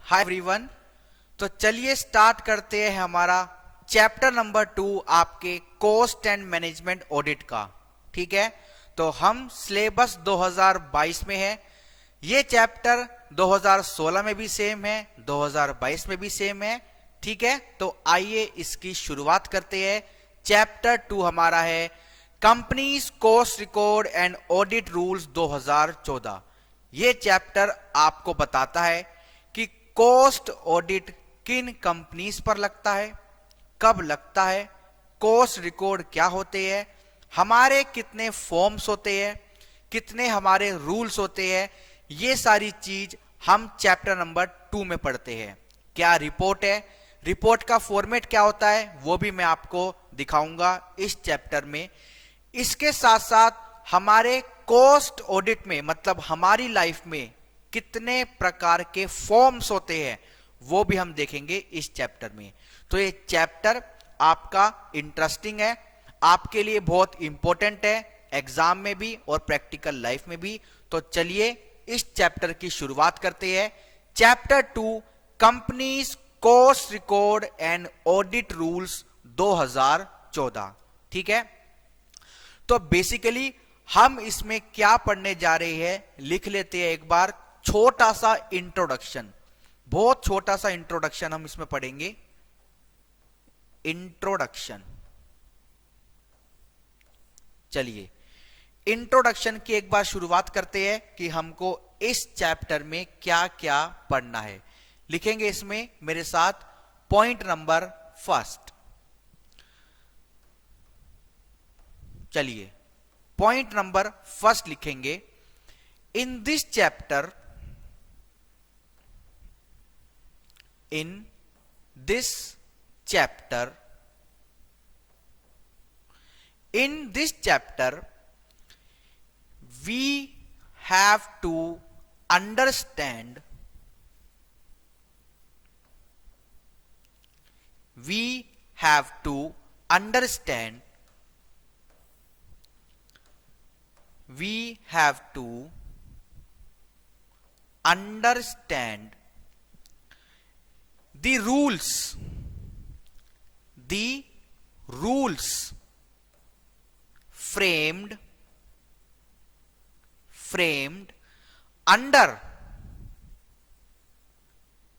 Hi everyone. तो चलिए start करते हैं हमारा चैप्टर नंबर 2 आपके कॉस्ट एंड मैनेजमेंट ऑडिट का। ठीक है, तो हम सिलेबस 2022 में है। ये चैप्टर 2016 में भी सेम है, 2022 में भी सेम है। ठीक है, तो आइए इसकी शुरुआत करते हैं। चैप्टर 2 हमारा है companies cost record and audit rules 2014। ये चैप्टर आपको बताता है कि कॉस्ट ऑडिट किन कंपनीज पर लगता है, कब लगता है, कॉस्ट रिकॉर्ड क्या होते हैं, हमारे कितने फॉर्म्स होते हैं, कितने हमारे रूल्स होते हैं। ये सारी चीज हम चैप्टर नंबर 2 में पढ़ते हैं। क्या रिपोर्ट है, रिपोर्ट का फॉर्मेट क्या होता है, वो भी मैं आपको दिखाऊंगा इस चैप्टर में। इसके साथ साथ हमारे कॉस्ट ऑडिट में, मतलब हमारी लाइफ में कितने प्रकार के फॉर्म्स होते हैं, वो भी हम देखेंगे इस चैप्टर में। तो ये चैप्टर आपका इंटरेस्टिंग है, आपके लिए बहुत इंपॉर्टेंट है, एग्जाम में भी और प्रैक्टिकल लाइफ में भी। तो चलिए इस चैप्टर की शुरुआत करते हैं। Chapter 2 companies cost record and audit rules 2014। ठीक है, तो बेसिकली हम इसमें क्या पढ़ने जा रहे हैं, लिख लेते हैं एक बार। छोटा सा इंट्रोडक्शन, बहुत छोटा सा इंट्रोडक्शन हम इसमें पढ़ेंगे। इंट्रोडक्शन, चलिए इंट्रोडक्शन की एक बार शुरुआत करते हैं कि हमको इस चैप्टर में क्या क्या पढ़ना है। लिखेंगे इसमें मेरे साथ पॉइंट नंबर फर्स्ट। चलिए पॉइंट नंबर फर्स्ट लिखेंगे। In this chapter, in this chapter, in this chapter we have to understand, we have to understand, we have to understand the rules, the rules framed under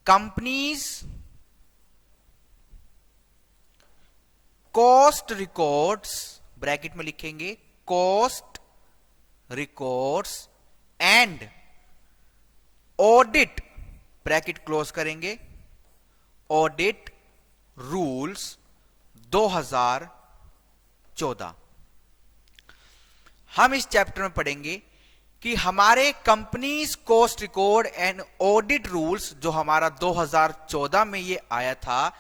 companies cost records, bracket में लिखेंगे cost records and audit, bracket close करेंगे, audit rules 2014। हम इस chapter में पढ़ेंगे कि हमारे companies cost record and audit rules जो हमारा 2014 में ये आया था,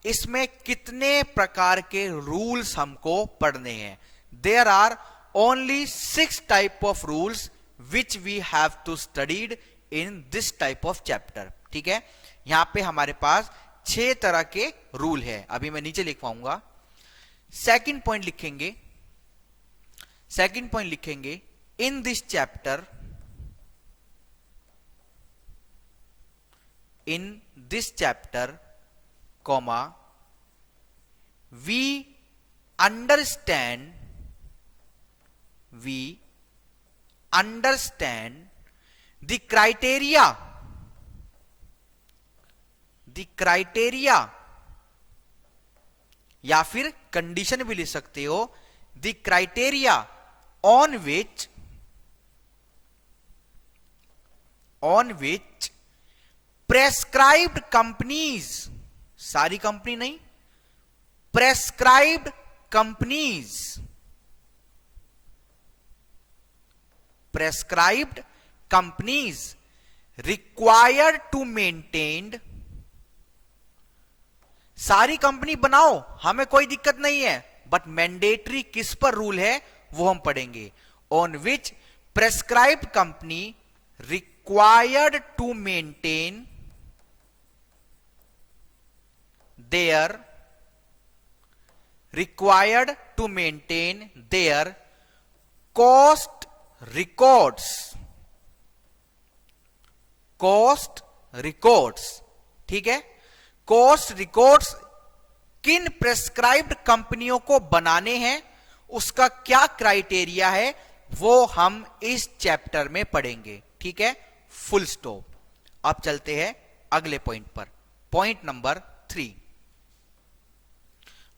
इसमें कितने प्रकार के रूल्स हमको पढ़ने हैं। There are only 6 type of rules which we have to studied in this type of chapter. ठीक है, यहां पे हमारे पास 6 तरह के रूल है। अभी मैं नीचे लिखवाऊंगा। सेकंड पॉइंट लिखेंगे, सेकंड पॉइंट लिखेंगे in this chapter, in this chapter, comma, we understand the criteria, या फिर कंडीशन भी लिख सकते हो, the criteria on which prescribed companies, सारी कंपनी नहीं, prescribed companies required to maintain, सारी कंपनी बनाओ, हमें कोई दिक्कत नहीं है, बट मैंडेटरी किस पर रूल है वो हम पढ़ेंगे। On which prescribed company required to maintain their cost records ठीक है। कॉस्ट रिकॉर्ड्स किन प्रेस्क्राइब्ड कंपनियों को बनाने हैं, उसका क्या क्राइटेरिया है, वो हम इस चैप्टर में पढ़ेंगे, ठीक है। Full stop. अब चलते हैं अगले पॉइंट पर, पॉइंट नंबर 3।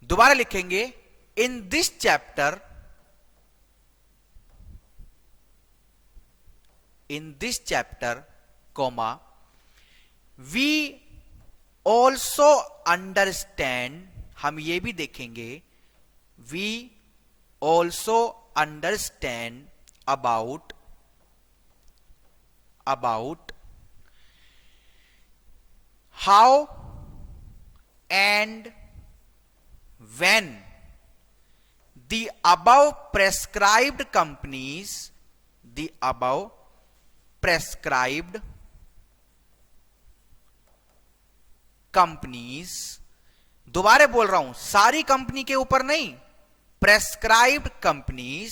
दोबारा लिखेंगे, in this chapter, in this chapter, comma, we also understand, हम ये भी देखेंगे, we also understand about how and when the above prescribed companies, the above prescribed companies, दोबारा बोल रहा हूं, सारी कंपनी के ऊपर नहीं, prescribed companies,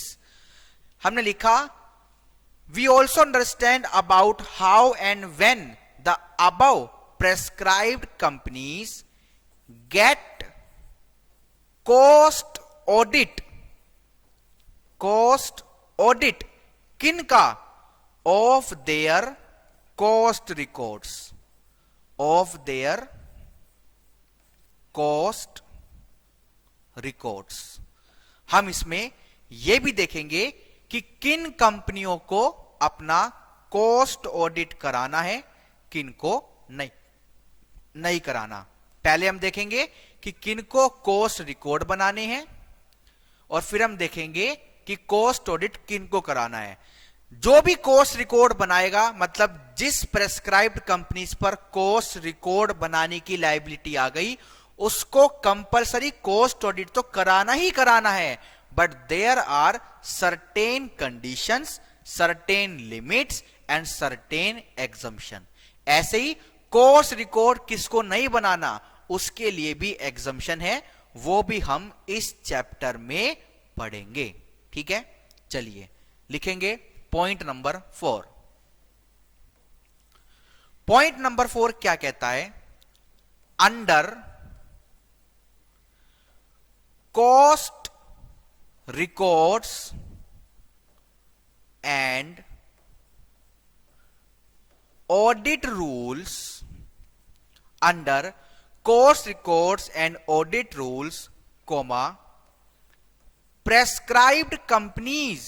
हमने लिखा we also understand about how and when the above prescribed companies get cost audit किनका, of their cost records, of their cost records. हम इसमें यह भी देखेंगे कि किन कंपनियों को अपना कॉस्ट ऑडिट कराना है, किन को नहीं कराना। पहले हम देखेंगे कि किनको कॉस्ट रिकॉर्ड बनाने हैं, और फिर हम देखेंगे कि कॉस्ट ऑडिट किनको कराना है। जो भी कॉस्ट रिकॉर्ड बनाएगा, मतलब जिस प्रेस्क्राइब्ड कंपनीज पर कॉस्ट रिकॉर्ड बनाने की लायबिलिटी आ गई, उसको कंपलसरी कॉस्ट ऑडिट तो कराना ही कराना है, but there are certain conditions, certain limits and certain exemption. ऐसे ही कॉस्ट रिकॉर्ड किसको नहीं बनाना, उसके लिए भी एग्जम्पशन है, वो भी हम इस चैप्टर में पढ़ेंगे, ठीक है। चलिए लिखेंगे पॉइंट नंबर 4। पॉइंट नंबर 4 क्या कहता है, under cost records and audit rules, under cost records and audit rules, comma, prescribed companies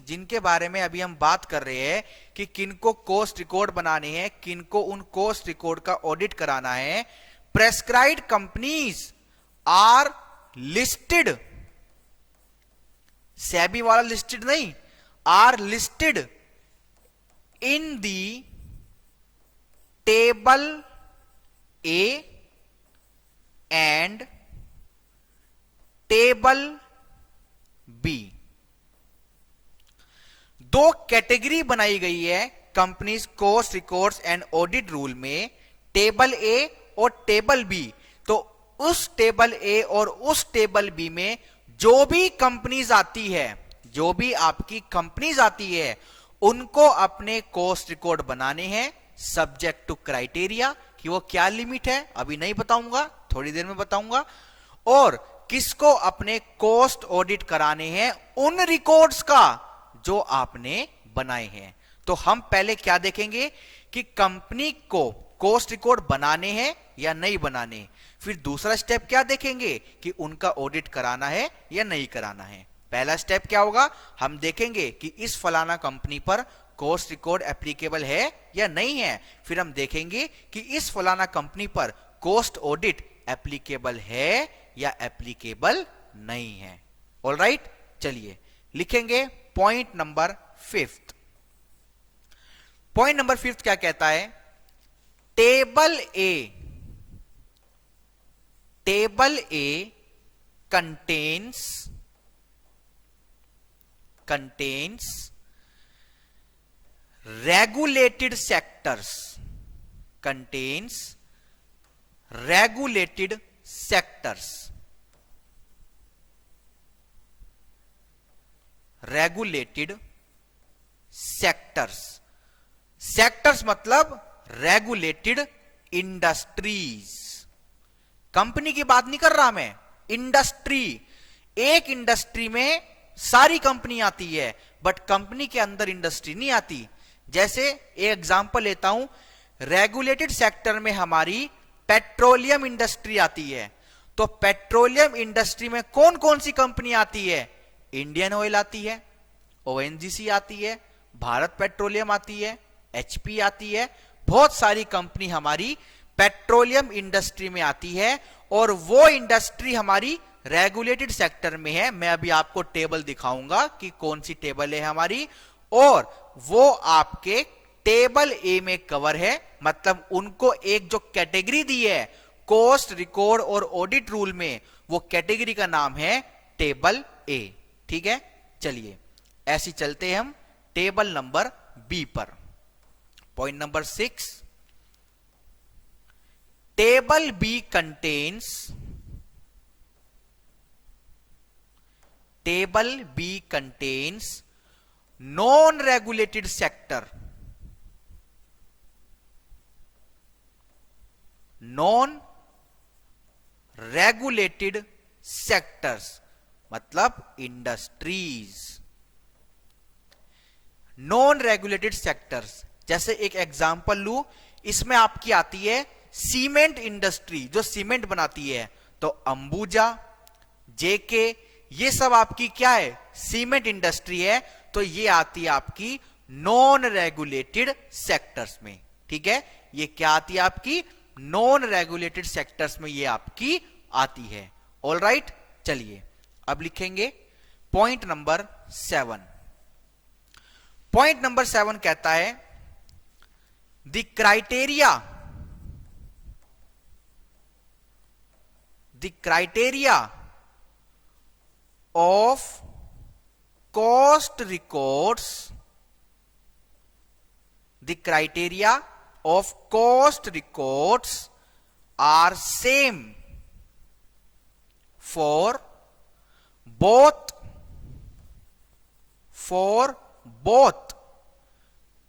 जिनके बारे में अभी हम बात कर रहे हैं कि किनको कॉस्ट रिकॉर्ड बनाने हैं, किनको उन कॉस्ट रिकॉर्ड का ऑडिट कराना है, prescribed companies are listed, SEBI वाला लिस्टेड नहीं, are listed in the table A and table B। दो कैटेगरी बनाई गई है companies cost records and audit rule में, टेबल ए और टेबल बी। तो उस टेबल ए और उस टेबल बी में जो भी कंपनीज आती है, जो भी आपकी कंपनीज आती है, उनको अपने कॉस्ट रिकॉर्ड बनाने हैं, सब्जेक्ट टू क्राइटेरिया, कि वो क्या लिमिट है अभी नहीं बताऊंगा, थोड़ी देर में बताऊंगा, और किसको अपने कॉस्ट ऑडिट कराने हैं, उन रिकॉर्ड्स का जो आपने बनाए हैं। तो हम पहले क्या देखेंगे कि कंपनी को कॉस्ट रिकॉर्ड बनाने हैं या नहीं बनाने, फिर दूसरा स्टेप क्या देखेंगे कि उनका ऑडिट कराना है या नहीं कराना है। पहला स्टेप क्या होगा, हम देखेंगे कि इस फलाना कंपनी पर कॉस्ट रिकॉर्ड एप्लीकेबल है या नहीं है, फिर हम देखेंगे कि इस फलाना कंपनी पर कॉस्ट ऑडिट एप्लीकेबल है या एप्लीकेबल नहीं है। ऑलराइट, चलिए लिखेंगे पॉइंट नंबर 5। पॉइंट नंबर 5 क्या कहता है, टेबल ए contains regulated sectors, sectors. Sectors मतलब रेगुलेटेड इंडस्ट्रीज। कंपनी की बात नहीं कर रहा मैं, इंडस्ट्री। एक इंडस्ट्री में सारी कंपनी आती है, बट कंपनी के अंदर इंडस्ट्री नहीं आती। जैसे एक एग्जांपल लेता हूं, रेगुलेटेड सेक्टर में हमारी पेट्रोलियम इंडस्ट्री आती है। तो पेट्रोलियम इंडस्ट्री में कौन कौन सी कंपनी आती है? इंडियन ऑयल आती है, ओएनजीसी आती है, भारत पेट्रोलियम आती है, एचपी आती है। बहुत सारी कंपनी हमारी पेट्रोलियम इंडस्ट्री में आती है, और वो इंडस्ट्री हमारी रेगुलेटेड सेक्टर में है। मैं अभी आपको टेबल दिखाऊंगा कि कौन सी टेबल है हमारी, और वो आपके टेबल ए में कवर है। मतलब उनको एक जो कैटेगरी दी है कॉस्ट, रिकॉर्ड और ऑडिट रूल में, वो कैटेगरी का नाम है टेबल ए। ठीक है, चलिए ऐसे चलते हैं हम टेबल नंबर बी पर। Point number 6, table B contains, table B contains non regulated sector, non regulated sectors मतलब इंडस्ट्रीज। नॉन रेगुलेटेड सेक्टर्स, जैसे एक एग्जांपल लू, इसमें आपकी आती है सीमेंट इंडस्ट्री, जो सीमेंट बनाती है। तो अंबुजा, जेके, ये सब आपकी क्या है? सीमेंट इंडस्ट्री है। तो ये आती है आपकी नॉन रेगुलेटेड सेक्टर्स में। ठीक है, ये क्या आती है आपकी? नॉन रेगुलेटेड सेक्टर्स में ये आपकी आती है। ऑल राइट, चलिए अब लिखेंगे पॉइंट नंबर 7। पॉइंट नंबर 7 कहता है the criteria, the criteria of cost records, the criteria of cost records are same for both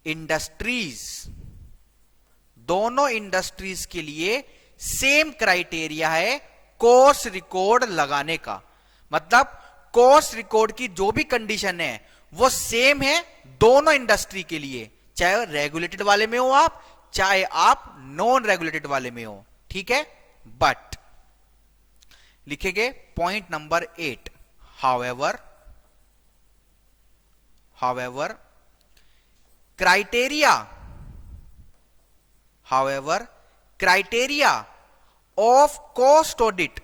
industries। दोनों इंडस्ट्रीज के लिए सेम क्राइटेरिया है कॉस्ट रिकॉर्ड लगाने का। मतलब कॉस्ट रिकॉर्ड की जो भी कंडीशन है वो सेम है दोनों इंडस्ट्री के लिए, चाहे रेगुलेटेड वाले में हो आप, चाहे आप नॉन रेगुलेटेड वाले में हो। ठीक है, बट लिखेंगे point number 8, however criteria of cost audit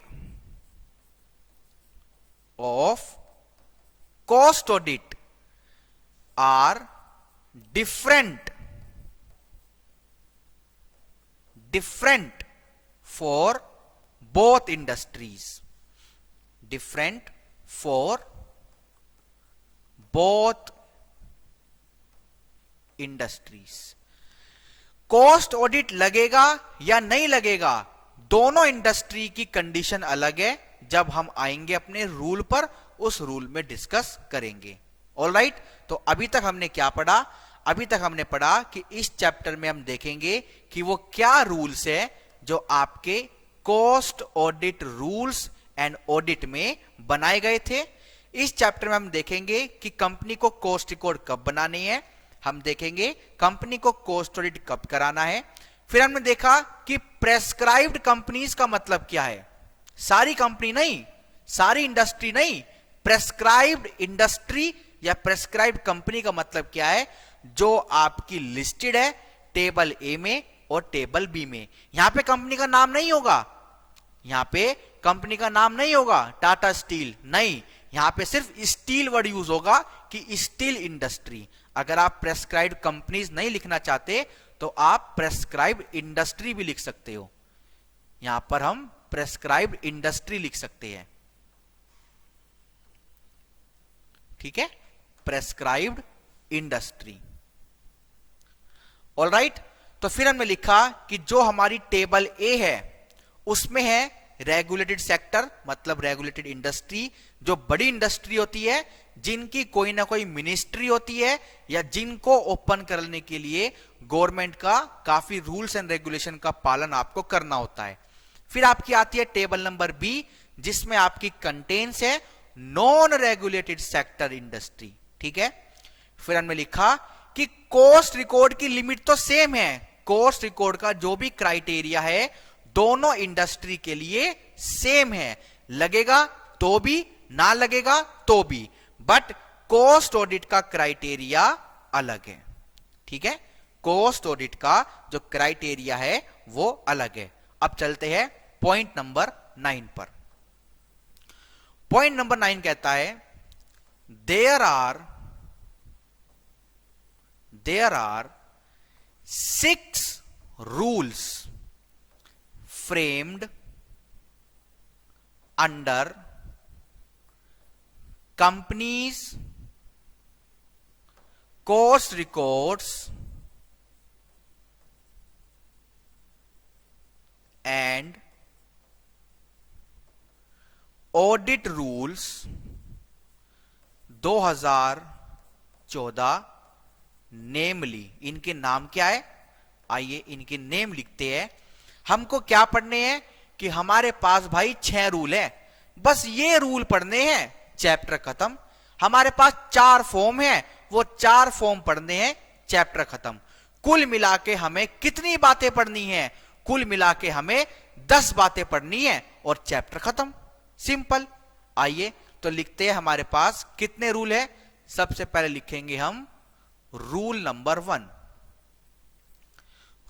are different for both industries, different for both industries। Cost audit लगेगा या नहीं लगेगा, दोनों इंडस्ट्री की कंडीशन अलग है। जब हम आएंगे अपने रूल पर, उस रूल में डिस्कस करेंगे। ऑलराइट, तो अभी तक हमने क्या पढ़ा? अभी तक हमने पढ़ा कि इस चैप्टर में हम देखेंगे कि वो क्या रूल्स है जो आपके cost audit rules and audit में बनाए गए थे। इस चैप्टर में हम देखेंगे कि कंपनी को कॉस्ट रिकॉर्ड कब बनानी है, हम देखेंगे कंपनी को कॉस्ट ऑडिट कब कराना है। फिर हमने देखा कि प्रेस्क्राइब्ड कंपनीज का मतलब क्या है। सारी कंपनी नहीं, सारी इंडस्ट्री नहीं, प्रेस्क्राइब्ड इंडस्ट्री या प्रेस्क्राइब्ड कंपनी का मतलब क्या है? जो आपकी लिस्टेड है टेबल ए में और टेबल बी में। यहां पे कंपनी का नाम नहीं होगा, यहां पे कंपनी का नाम नहीं होगा टाटा स्टील, नहीं, यहां पे सिर्फ स्टील वर्ड यूज होगा कि स्टील इंडस्ट्री। अगर आप प्रेस्क्राइब्ड कंपनीज नहीं लिखना चाहते तो आप प्रेस्क्राइब्ड इंडस्ट्री भी लिख सकते हो। यहां पर हम प्रेस्क्राइब्ड इंडस्ट्री लिख सकते हैं। ठीक है, प्रेस्क्राइब्ड इंडस्ट्री। ऑलराइट, तो फिर हमने लिखा कि जो हमारी टेबल ए है उसमें है रेगुलेटेड सेक्टर मतलब रेगुलेटेड इंडस्ट्री, जो बड़ी इंडस्ट्री होती है, जिनकी कोई ना कोई मिनिस्ट्री होती है या जिनको ओपन करने के लिए गवर्नमेंट का काफी रूल्स एंड रेगुलेशन का पालन आपको करना होता है। फिर आपकी आती है टेबल नंबर बी, जिसमें आपकी कंटेन्स है नॉन रेगुलेटेड सेक्टर इंडस्ट्री। ठीक है, फिर हमने लिखा कि कॉस्ट रिकॉर्ड की लिमिट तो सेम है, कॉस्ट रिकॉर्ड का जो भी क्राइटेरिया है दोनों इंडस्ट्री के लिए सेम है, लगेगा तो भी ना लगेगा तो भी, बट कॉस्ट ऑडिट का क्राइटेरिया अलग है। ठीक है, कॉस्ट ऑडिट का जो क्राइटेरिया है वो अलग है। अब चलते हैं पॉइंट नंबर 9 पर। पॉइंट नंबर 9 कहता है there are 6 rules framed under companies cost records and audit rules 2014, नेमली, इनके नाम क्या है, आइए इनके नेम लिखते हैं। हमको क्या पढ़ने हैं कि हमारे पास भाई 6 रूल है, बस ये रूल पढ़ने हैं, चैप्टर खत्म। हमारे पास 4 फॉर्म है, वो 4 फॉर्म पढ़ने हैं, चैप्टर खत्म। कुल मिला के हमें कितनी बातें पढ़नी है, कुल मिला के हमें 10 बातें पढ़नी है और चैप्टर खत्म, सिंपल। आइए तो लिखते हैं हमारे पास कितने रूल है। सबसे पहले लिखेंगे हम रूल नंबर 1।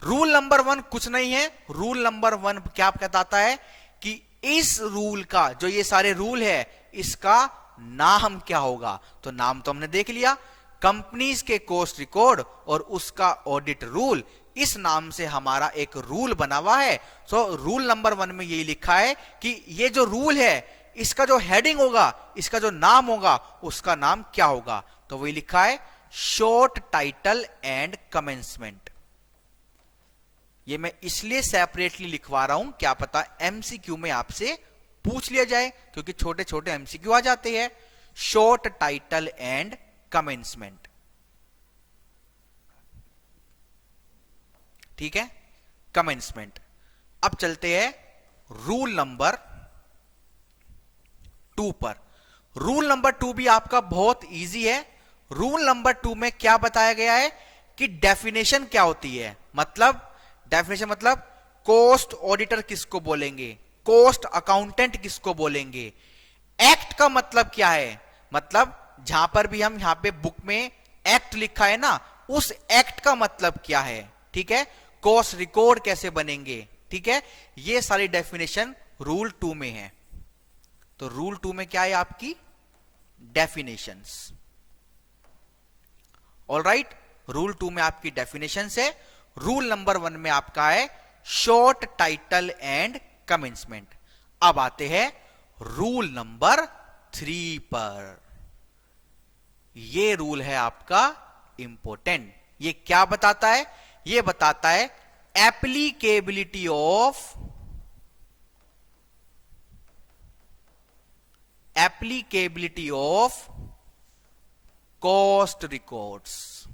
रूल नंबर 1 कुछ नहीं है, रूल नंबर 1 क्या बताता है कि इस रूल का, जो ये सारे रूल है, इसका नाम क्या होगा। तो नाम तो हमने देख लिया, कंपनीज के कॉस्ट रिकॉर्ड और उसका ऑडिट रूल, इस नाम से हमारा एक रूल बना हुआ है। सो रूल नंबर 1 में यही लिखा है कि ये जो रूल है, इसका जो हेडिंग होगा, इसका जो नाम होगा, उसका नाम क्या होगा। तो वही लिखा है शॉर्ट टाइटल एंड कमेंसमेंट। ये मैं इसलिए सेपरेटली लिखवा रहा हूं, क्या पता एमसीक्यू में आपसे पूछ लिया जाए, क्योंकि छोटे छोटे एमसीक्यू आ जाते हैं। शॉर्ट टाइटल एंड कमेंसमेंट, ठीक है, कमेंसमेंट। अब चलते हैं रूल नंबर 2 पर। रूल नंबर 2 भी आपका बहुत इजी है। रूल नंबर 2 में क्या बताया गया है कि डेफिनेशन क्या होती है, मतलब डेफिनेशन मतलब कॉस्ट ऑडिटर किसको बोलेंगे, कॉस्ट अकाउंटेंट किसको बोलेंगे। एक्ट का मतलब क्या है, मतलब जहां पर भी हम यहां पे बुक में एक्ट लिखा है ना, उस एक्ट का मतलब क्या है। ठीक है, कॉस्ट रिकॉर्ड कैसे बनेंगे, ठीक है, ये सारी डेफिनेशन रूल 2 में है। तो रूल 2 में क्या है आपकी डेफिनेशंस। ऑलराइट, रूल 2 में आपकी डेफिनेशंस है। रूल नंबर 1 में आपका है शॉर्ट टाइटल एंड कमेंसमेंट। अब आते हैं रूल नंबर 3 पर। ये रूल है आपका इंपॉर्टेंट। ये क्या बताता है, ये बताता है एप्लीकेबिलिटी ऑफ कॉस्ट रिकॉर्ड्स।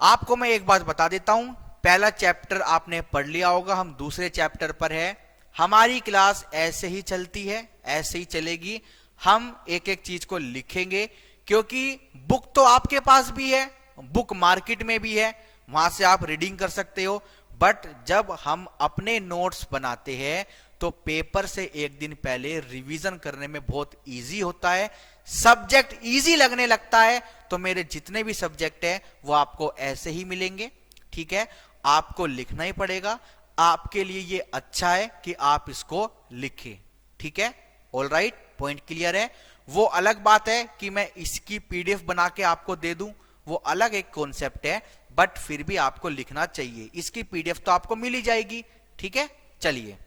आपको मैं एक बात बता देता हूं, पहला चैप्टर आपने पढ़ लिया होगा, हम दूसरे चैप्टर पर है। हमारी क्लास ऐसे ही चलती है, ऐसे ही चलेगी। हम एक एक चीज को लिखेंगे, क्योंकि बुक तो आपके पास भी है, बुक मार्केट में भी है, वहां से आप रीडिंग कर सकते हो। बट जब हम अपने नोट्स बनाते हैं तो पेपर से एक दिन पहले रिवीजन करने में बहुत इजी होता है, सब्जेक्ट इजी लगने लगता है। तो मेरे जितने भी सब्जेक्ट है वो आपको ऐसे ही मिलेंगे, ठीक है, आपको लिखना ही पड़ेगा। आपके लिए ये अच्छा है कि आप इसको लिखें, ठीक है। ऑलराइट, पॉइंट क्लियर है। वो अलग बात है कि मैं इसकी पीडीएफ बना के आपको दे दूं, वो अलग एक कॉन्सेप्ट है, बट फिर भी आपको लिखना चाहिए। इसकी पीडीएफ तो आपको मिल ही जाएगी, ठीक है। चलिए,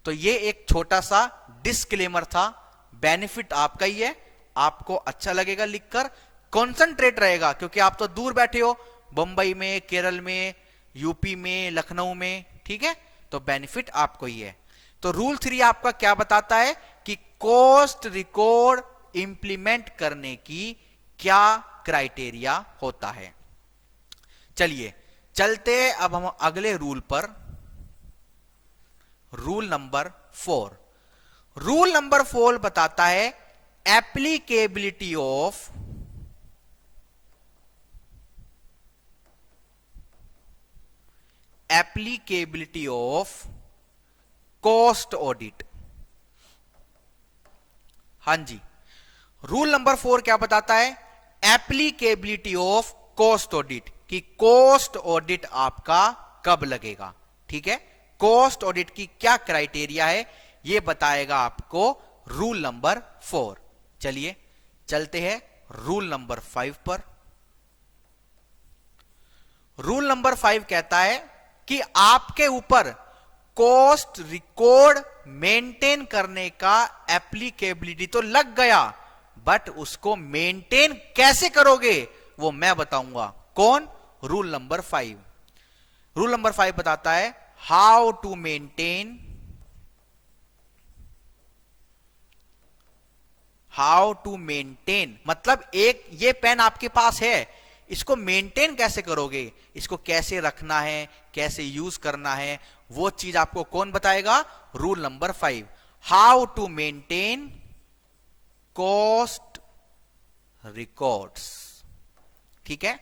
तो ये एक छोटा सा डिस्क्लेमर था, बेनिफिट आपका ही है, आपको अच्छा लगेगा लिखकर, कॉन्सेंट्रेट रहेगा, क्योंकि आप तो दूर बैठे हो, बंबई में, केरल में, यूपी में, लखनऊ में, ठीक है, तो बेनिफिट आपको ही है। तो रूल 3 आपका क्या बताता है कि कॉस्ट रिकॉर्ड इंप्लीमेंट करने की क्या क्राइटेरिया होता है। चलिए चलते अब हम अगले रूल पर। Rule number 4। रूल नंबर 4 बताता है एप्लीकेबिलिटी ऑफ कॉस्ट ऑडिट। हां जी, रूल नंबर 4 क्या बताता है? एप्लीकेबिलिटी ऑफ कॉस्ट ऑडिट, कि कॉस्ट ऑडिट आपका कब लगेगा। ठीक है, कॉस्ट ऑडिट की क्या क्राइटेरिया है यह बताएगा आपको रूल नंबर 4। चलिए चलते हैं रूल नंबर 5 पर। रूल नंबर 5 कहता है कि आपके ऊपर कॉस्ट रिकॉर्ड मेंटेन करने का एप्लीकेबिलिटी तो लग गया, बट उसको मेंटेन कैसे करोगे वो मैं बताऊंगा। कौन? Rule number 5। रूल नंबर 5 बताता है हाउ टू मेंटेन, मतलब एक ये पेन आपके पास है, इसको मेंटेन कैसे करोगे, इसको कैसे रखना है, कैसे यूज करना है, वो चीज आपको कौन बताएगा? Rule number 5। How to maintain cost records. ठीक है,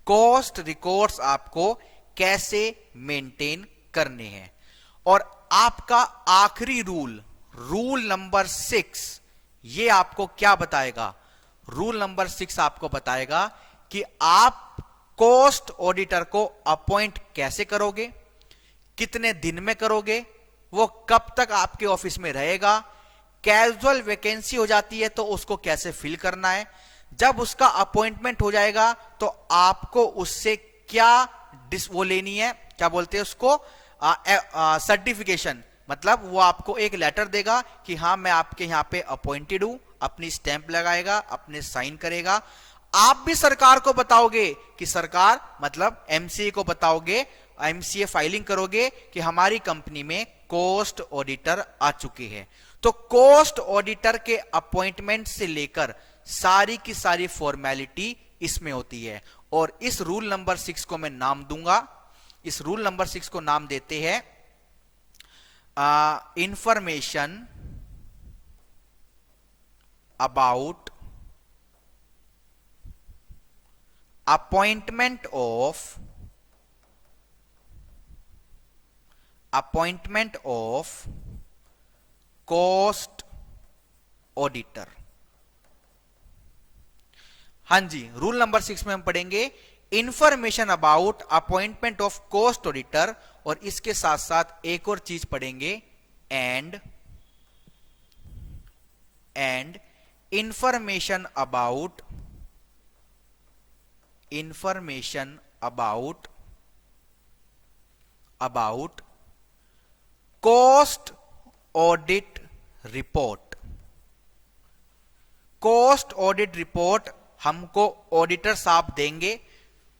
कॉस्ट रिकॉर्ड्स आपको कैसे मेंटेन करने हैं। और आपका आखिरी रूल, रूल नंबर 6, ये आपको क्या बताएगा? रूल नंबर 6 आपको बताएगा कि आप कॉस्ट ऑडिटर को अपॉइंट कैसे करोगे, कितने दिन में करोगे, वो कब तक आपके ऑफिस में रहेगा, कैजुअल वैकेंसी हो जाती है तो उसको कैसे फिल करना है, जब उसका अपॉइंटमेंट हो जाएगा तो आपको उससे क्या वो लेनी है, क्या बोलते हैं उसको, सर्टिफिकेशन, मतलब वो आपको एक लेटर देगा कि हाँ मैं आपके यहां पे अपॉइंटेड हूं, अपनी स्टैंप लगाएगा, अपने साइन करेगा। आप भी सरकार को बताओगे कि सरकार, मतलब एमसीए को बताओगे, एमसीए फाइलिंग करोगे कि हमारी कंपनी में कॉस्ट ऑडिटर आ चुके हैं। तो कॉस्ट ऑडिटर के अपॉइंटमेंट से लेकर सारी की सारी फॉर्मेलिटी इसमें होती है। और इस रूल नंबर 6 को मैं नाम दूंगा, इस रूल नंबर 6 को नाम देते हैं information about appointment of cost auditor. हां जी, रूल नंबर 6 में हम पढ़ेंगे information about appointment of cost auditor, और इसके साथ साथ एक और चीज पढ़ेंगे, and information about cost audit report. Cost audit report हमको ऑडिटर साहब देंगे,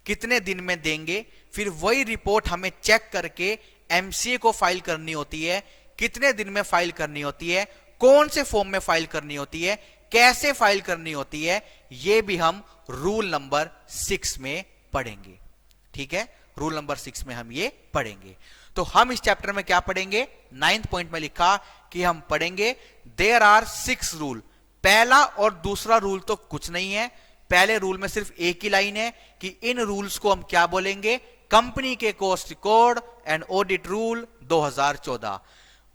कितने दिन में देंगे, फिर वही रिपोर्ट हमें चेक करके एमसीए को फाइल करनी होती है, कितने दिन में फाइल करनी होती है, कौन से फॉर्म में फाइल करनी होती है, कैसे फाइल करनी होती है, यह भी हम रूल नंबर 6 में पढ़ेंगे। ठीक है, रूल नंबर 6 में हम ये पढ़ेंगे। तो हम इस चैप्टर में क्या पढ़ेंगे? 9th पॉइंट में लिखा कि हम पढ़ेंगे देयर आर 6 रूल। पहला और दूसरा रूल तो कुछ नहीं है, पहले रूल में सिर्फ एक ही लाइन है कि इन रूल्स को हम क्या बोलेंगे? कंपनी के cost record and audit rule 2014।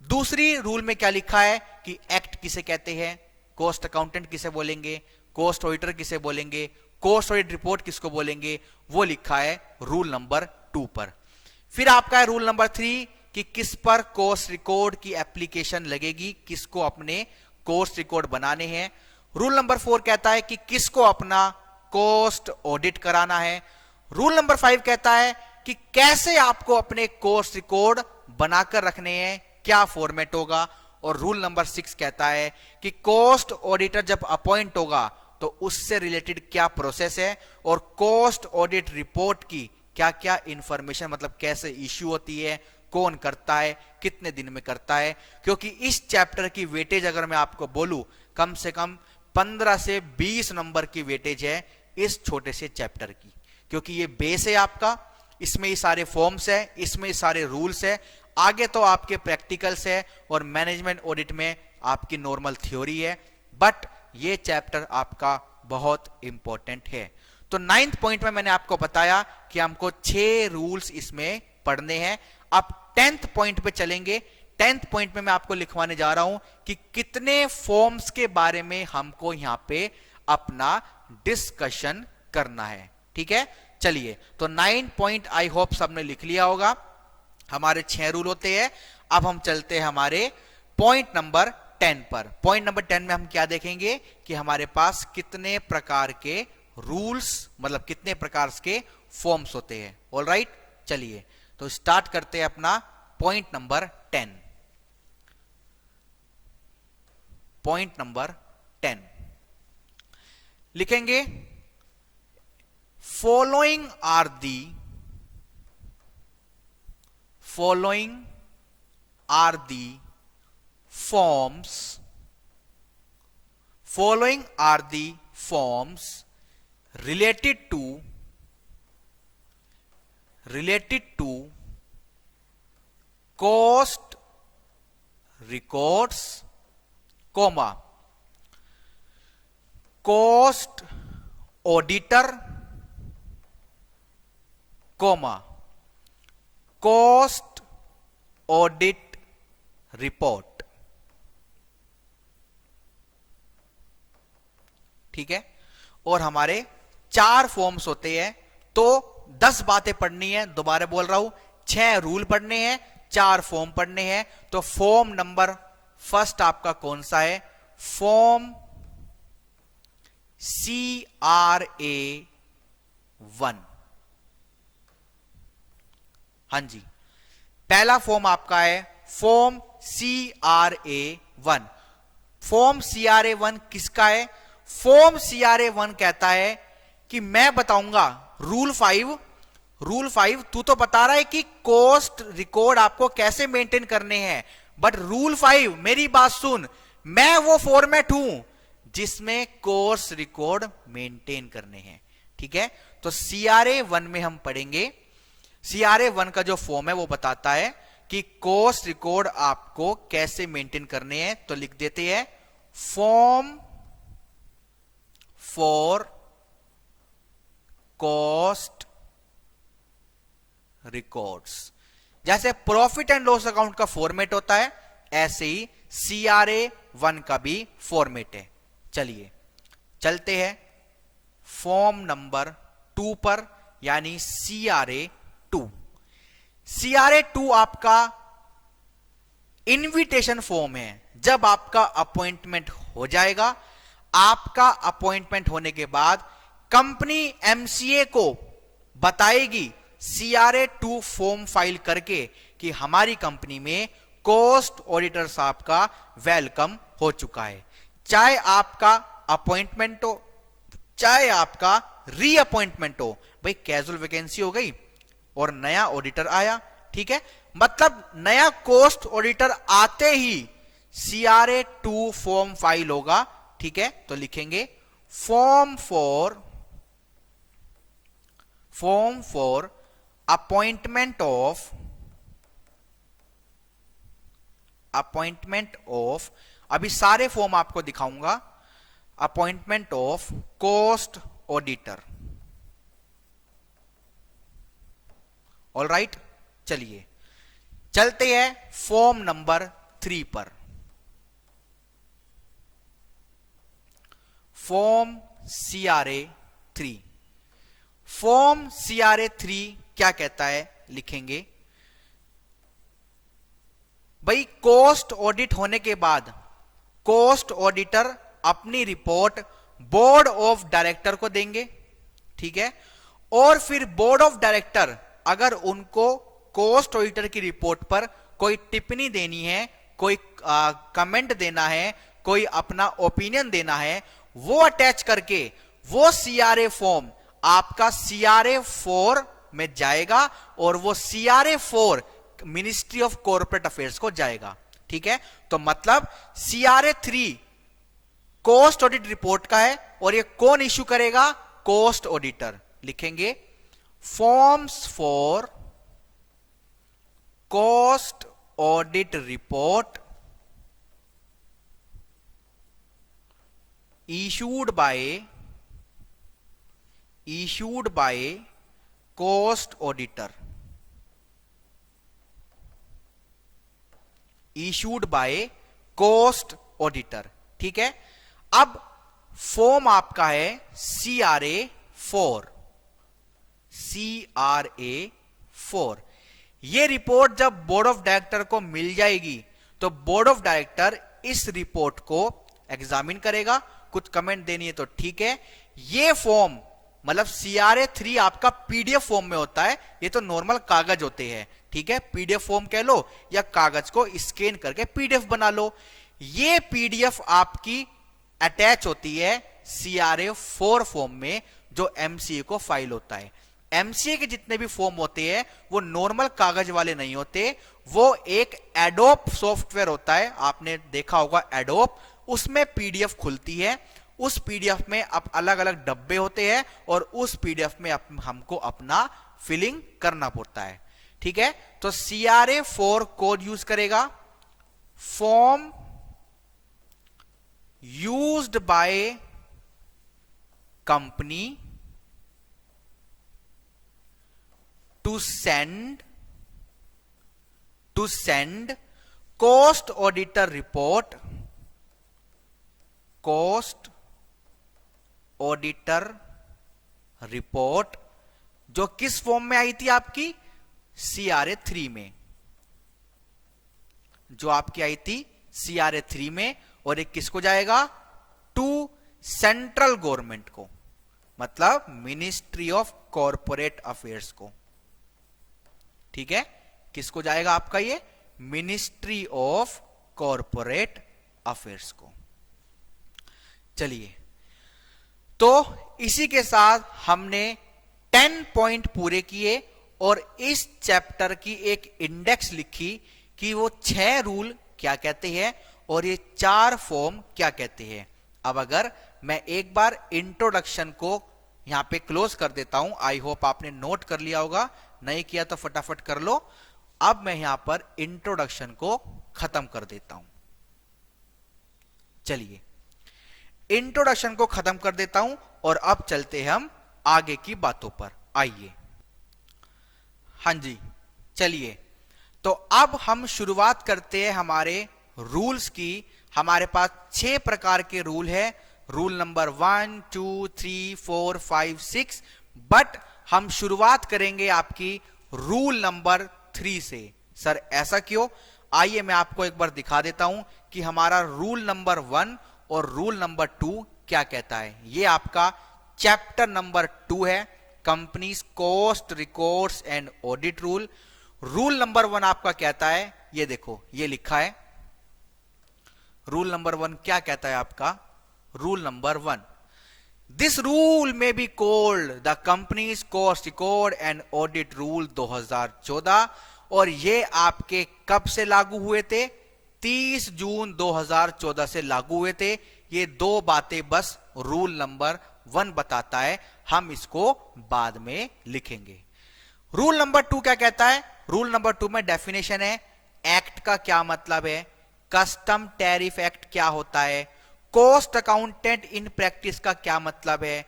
दूसरी रूल में क्या लिखा है कि एक्ट किसे कहते हैं, कॉस्ट अकाउंटेंट किसे बोलेंगे, कॉस्ट ऑडिटर किसे बोलेंगे, कॉस्ट ऑडिट रिपोर्ट किसको बोलेंगे, वो लिखा है रूल नंबर 2 पर। फिर आपका है रूल नंबर 3 कि किस पर कॉस्ट रिकॉर्ड की एप्लीकेशन लगेगी, किसको अपने कॉस्ट रिकॉर्ड बनाने हैं। रूल नंबर 4 कहता है कि किसको अपना कॉस्ट ऑडिट कराना है। रूल नंबर 5 कहता है कि कैसे आपको अपने कॉस्ट रिकॉर्ड बनाकर रखने हैं, क्या फॉर्मेट होगा। और रूल नंबर 6 कहता है कि कॉस्ट ऑडिटर जब अपॉइंट होगा तो उससे रिलेटेड क्या प्रोसेस है, और कॉस्ट ऑडिट रिपोर्ट की क्या क्या इंफॉर्मेशन, मतलब कैसे इश्यू होती है, कौन करता है, कितने दिन में करता है, क्योंकि इस चैप्टर की वेटेज अगर मैं आपको बोलूं कम से कम 15 से 20 नंबर की वेटेज है इस छोटे से चैप्टर की, क्योंकि ये बेस है आपका, इसमें ही सारे फॉर्म्स है, इसमें ही सारे रूल्स है, आगे तो आपके प्रैक्टिकल्स है और मैनेजमेंट ऑडिट में आपकी नॉर्मल थ्योरी है, बट ये चैप्टर आपका बहुत इंपॉर्टेंट है। तो 9th पॉइंट में मैंने आपको बताया कि हमको 6 रूल्स इसमें पढ़ने हैं। अब 10th पॉइंट पे चलेंगे। 10th पॉइंट में मैं आपको लिखवाने जा रहा हूं कि कितने फॉर्म्स के बारे में हमको यहां पे अपना डिस्कशन करना है। ठीक है, चलिए, तो 9 पॉइंट आई होप सबने लिख लिया होगा। हमारे 6 रूल होते हैं। अब हम चलते हैं हमारे पॉइंट नंबर 10 पर। पॉइंट नंबर 10 में हम क्या देखेंगे कि हमारे पास कितने प्रकार के रूल्स, मतलब कितने प्रकार के फॉर्म्स होते हैं। ऑलराइट, चलिए तो स्टार्ट करते हैं अपना पॉइंट नंबर 10। पॉइंट नंबर 10 लिखेंगे, following are the forms related to cost records, cost auditor, cost audit report। ठीक है, और हमारे 4 फॉर्म्स होते हैं, तो 10 बातें पढ़नी है। दोबारा बोल रहा हूं, 6 रूल पढ़ने हैं, 4 फॉर्म पढ़ने हैं। तो फॉर्म नंबर फर्स्ट आपका कौन सा है? Form CRA1। हां जी, पहला फॉर्म आपका है फॉर्म CRA1। फॉर्म CRA1 किसका है? फॉर्म CRA1 कहता है कि मैं बताऊंगा रूल 5 तू तो बता रहा है कि कॉस्ट रिकॉर्ड आपको कैसे मेंटेन करने हैं, बट रूल 5 मेरी बात सुन, मैं वो फॉर्मेट हूं जिसमें कॉस्ट रिकॉर्ड मेंटेन करने हैं। ठीक है, तो CRA1 में हम पढ़ेंगे। CRA1 का जो फॉर्म है वो बताता है कि कॉस्ट रिकॉर्ड आपको कैसे मेंटेन करने हैं। तो लिख देते हैं फॉर्म फॉर कॉस्ट रिकॉर्ड्स। जैसे प्रॉफिट एंड लॉस अकाउंट का फॉर्मेट होता है, ऐसे ही CRA1 का भी फॉर्मेट है। चलिए चलते हैं फॉर्म नंबर 2 पर, यानी CRA2। CRA2 आपका इनविटेशन फॉर्म है। जब आपका अपॉइंटमेंट हो जाएगा, आपका अपॉइंटमेंट होने के बाद कंपनी MCA को बताएगी CRA2 फॉर्म फाइल करके कि हमारी कंपनी में कॉस्ट ऑडिटर साहब का वेलकम हो चुका है। चाहे आपका अपॉइंटमेंट हो, चाहे आपका रीअपॉइंटमेंट हो। भाई कैजुअल वैकेंसी हो गई और नया ऑडिटर आया, ठीक है, मतलब नया कॉस्ट ऑडिटर आते ही CRA2 फॉर्म फाइल होगा। ठीक है, तो लिखेंगे फॉर्म फॉर अपॉइंटमेंट ऑफ, अभी सारे फॉर्म आपको दिखाऊंगा, appointment of cost auditor. Alright, चलिए चलते हैं फॉर्म नंबर 3 पर। Form CRA3। फॉर्म CRA3 क्या कहता है? लिखेंगे भाई कॉस्ट ऑडिट होने के बाद कॉस्ट ऑडिटर अपनी रिपोर्ट बोर्ड ऑफ डायरेक्टर को देंगे। ठीक है, और फिर बोर्ड ऑफ डायरेक्टर अगर उनको कॉस्ट ऑडिटर की रिपोर्ट पर कोई टिप्पणी देनी है, कोई कमेंट देना है, कोई अपना ओपिनियन देना है, वो अटैच करके वो CRA फॉर्म आपका CRA4 में जाएगा और वो CRA4 ministry of corporate affairs को जाएगा। ठीक है, तो मतलब CRA 3 कॉस्ट ऑडिट रिपोर्ट का है और ये कौन इश्यू करेगा? Cost auditor. लिखेंगे forms for cost audit report issued by cost auditor, issued by cost auditor। ठीक है, अब फॉर्म आपका है CRA 4। ये रिपोर्ट जब बोर्ड ऑफ डायरेक्टर को मिल जाएगी तो बोर्ड ऑफ डायरेक्टर इस रिपोर्ट को एग्जामिन करेगा। कुछ कमेंट देनी है तो ठीक है। ये फॉर्म मतलब CRA 3 आपका PDF फॉर्म में होता है, ये तो नॉर्मल कागज होते हैं। ठीक है, PDF फॉर्म कह लो या कागज को स्कैन करके PDF बना लो। ये PDF आपकी अटैच होती है CRA 4 फॉर्म में जो MCA को फाइल होता है। MCA के जितने भी फॉर्म होते हैं वो नॉर्मल कागज वाले नहीं होते, वो एक एडोब सॉफ्टवेयर होता है, आपने देखा होगा एडोब, उसमें PDF खुलती है। उस PDF में अब अलग अलग डब्बे होते हैं और उस PDF में हमको अपना फिलिंग करना पड़ता है। ठीक है, तो CRA 4 कोड यूज करेगा। Form used by company to send cost auditor report, cost auditor report जो किस फॉर्म में आई थी आपकी? CRA 3 में, जो आपकी आई थी CRA 3 में। और एक किसको जाएगा? टू सेंट्रल गवर्नमेंट को, मतलब मिनिस्ट्री ऑफ कॉर्पोरेट अफेयर्स को। ठीक है, किसको जाएगा आपका ये? मिनिस्ट्री ऑफ कॉर्पोरेट अफेयर्स को। चलिए, तो इसी के साथ हमने 10 पॉइंट पूरे किए और इस चैप्टर की एक इंडेक्स लिखी कि वो 6 रूल क्या कहते हैं और ये 4 फॉर्म क्या कहते हैं। अब अगर मैं एक बार इंट्रोडक्शन को यहां पे क्लोज कर देता हूं, आई होप आपने नोट कर लिया होगा, नहीं किया तो फटाफट कर लो। अब मैं यहां पर इंट्रोडक्शन को खत्म कर देता हूं। चलिए, इंट्रोडक्शन को खत्म कर देता हूं और अब चलते हैं हम आगे की बातों पर। आइए, हां जी, चलिए, तो अब हम शुरुआत करते हैं हमारे रूल्स की। हमारे पास 6 प्रकार के रूल है, रूल नंबर 1, 2, 3, 4, 5, 6, बट हम शुरुआत करेंगे आपकी रूल नंबर 3 से। सर ऐसा क्यों? आइए मैं आपको एक बार दिखा देता हूं कि हमारा रूल नंबर 1 और रूल नंबर 2 क्या कहता है। ये आपका चैप्टर नंबर 2 है, companies cost records and audit rule. Rule number 1 आपका कहता है, ये देखो ये लिखा है। रूल नंबर 1 क्या कहता है आपका? रूल नंबर 1, दिस रूल में be called the companies cost record and audit rule 2014। और ये आपके कब से लागू हुए थे? 30 जून 2014 से लागू हुए थे। ये 2 बातें बस रूल नंबर 1 बताता है, हम इसको बाद में लिखेंगे। रूल नंबर 2 क्या कहता है? रूल नंबर 2 में डेफिनेशन है, एक्ट का क्या मतलब है, कस्टम टैरिफ एक्ट क्या होता है, कॉस्ट अकाउंटेंट इन प्रैक्टिस का क्या मतलब है,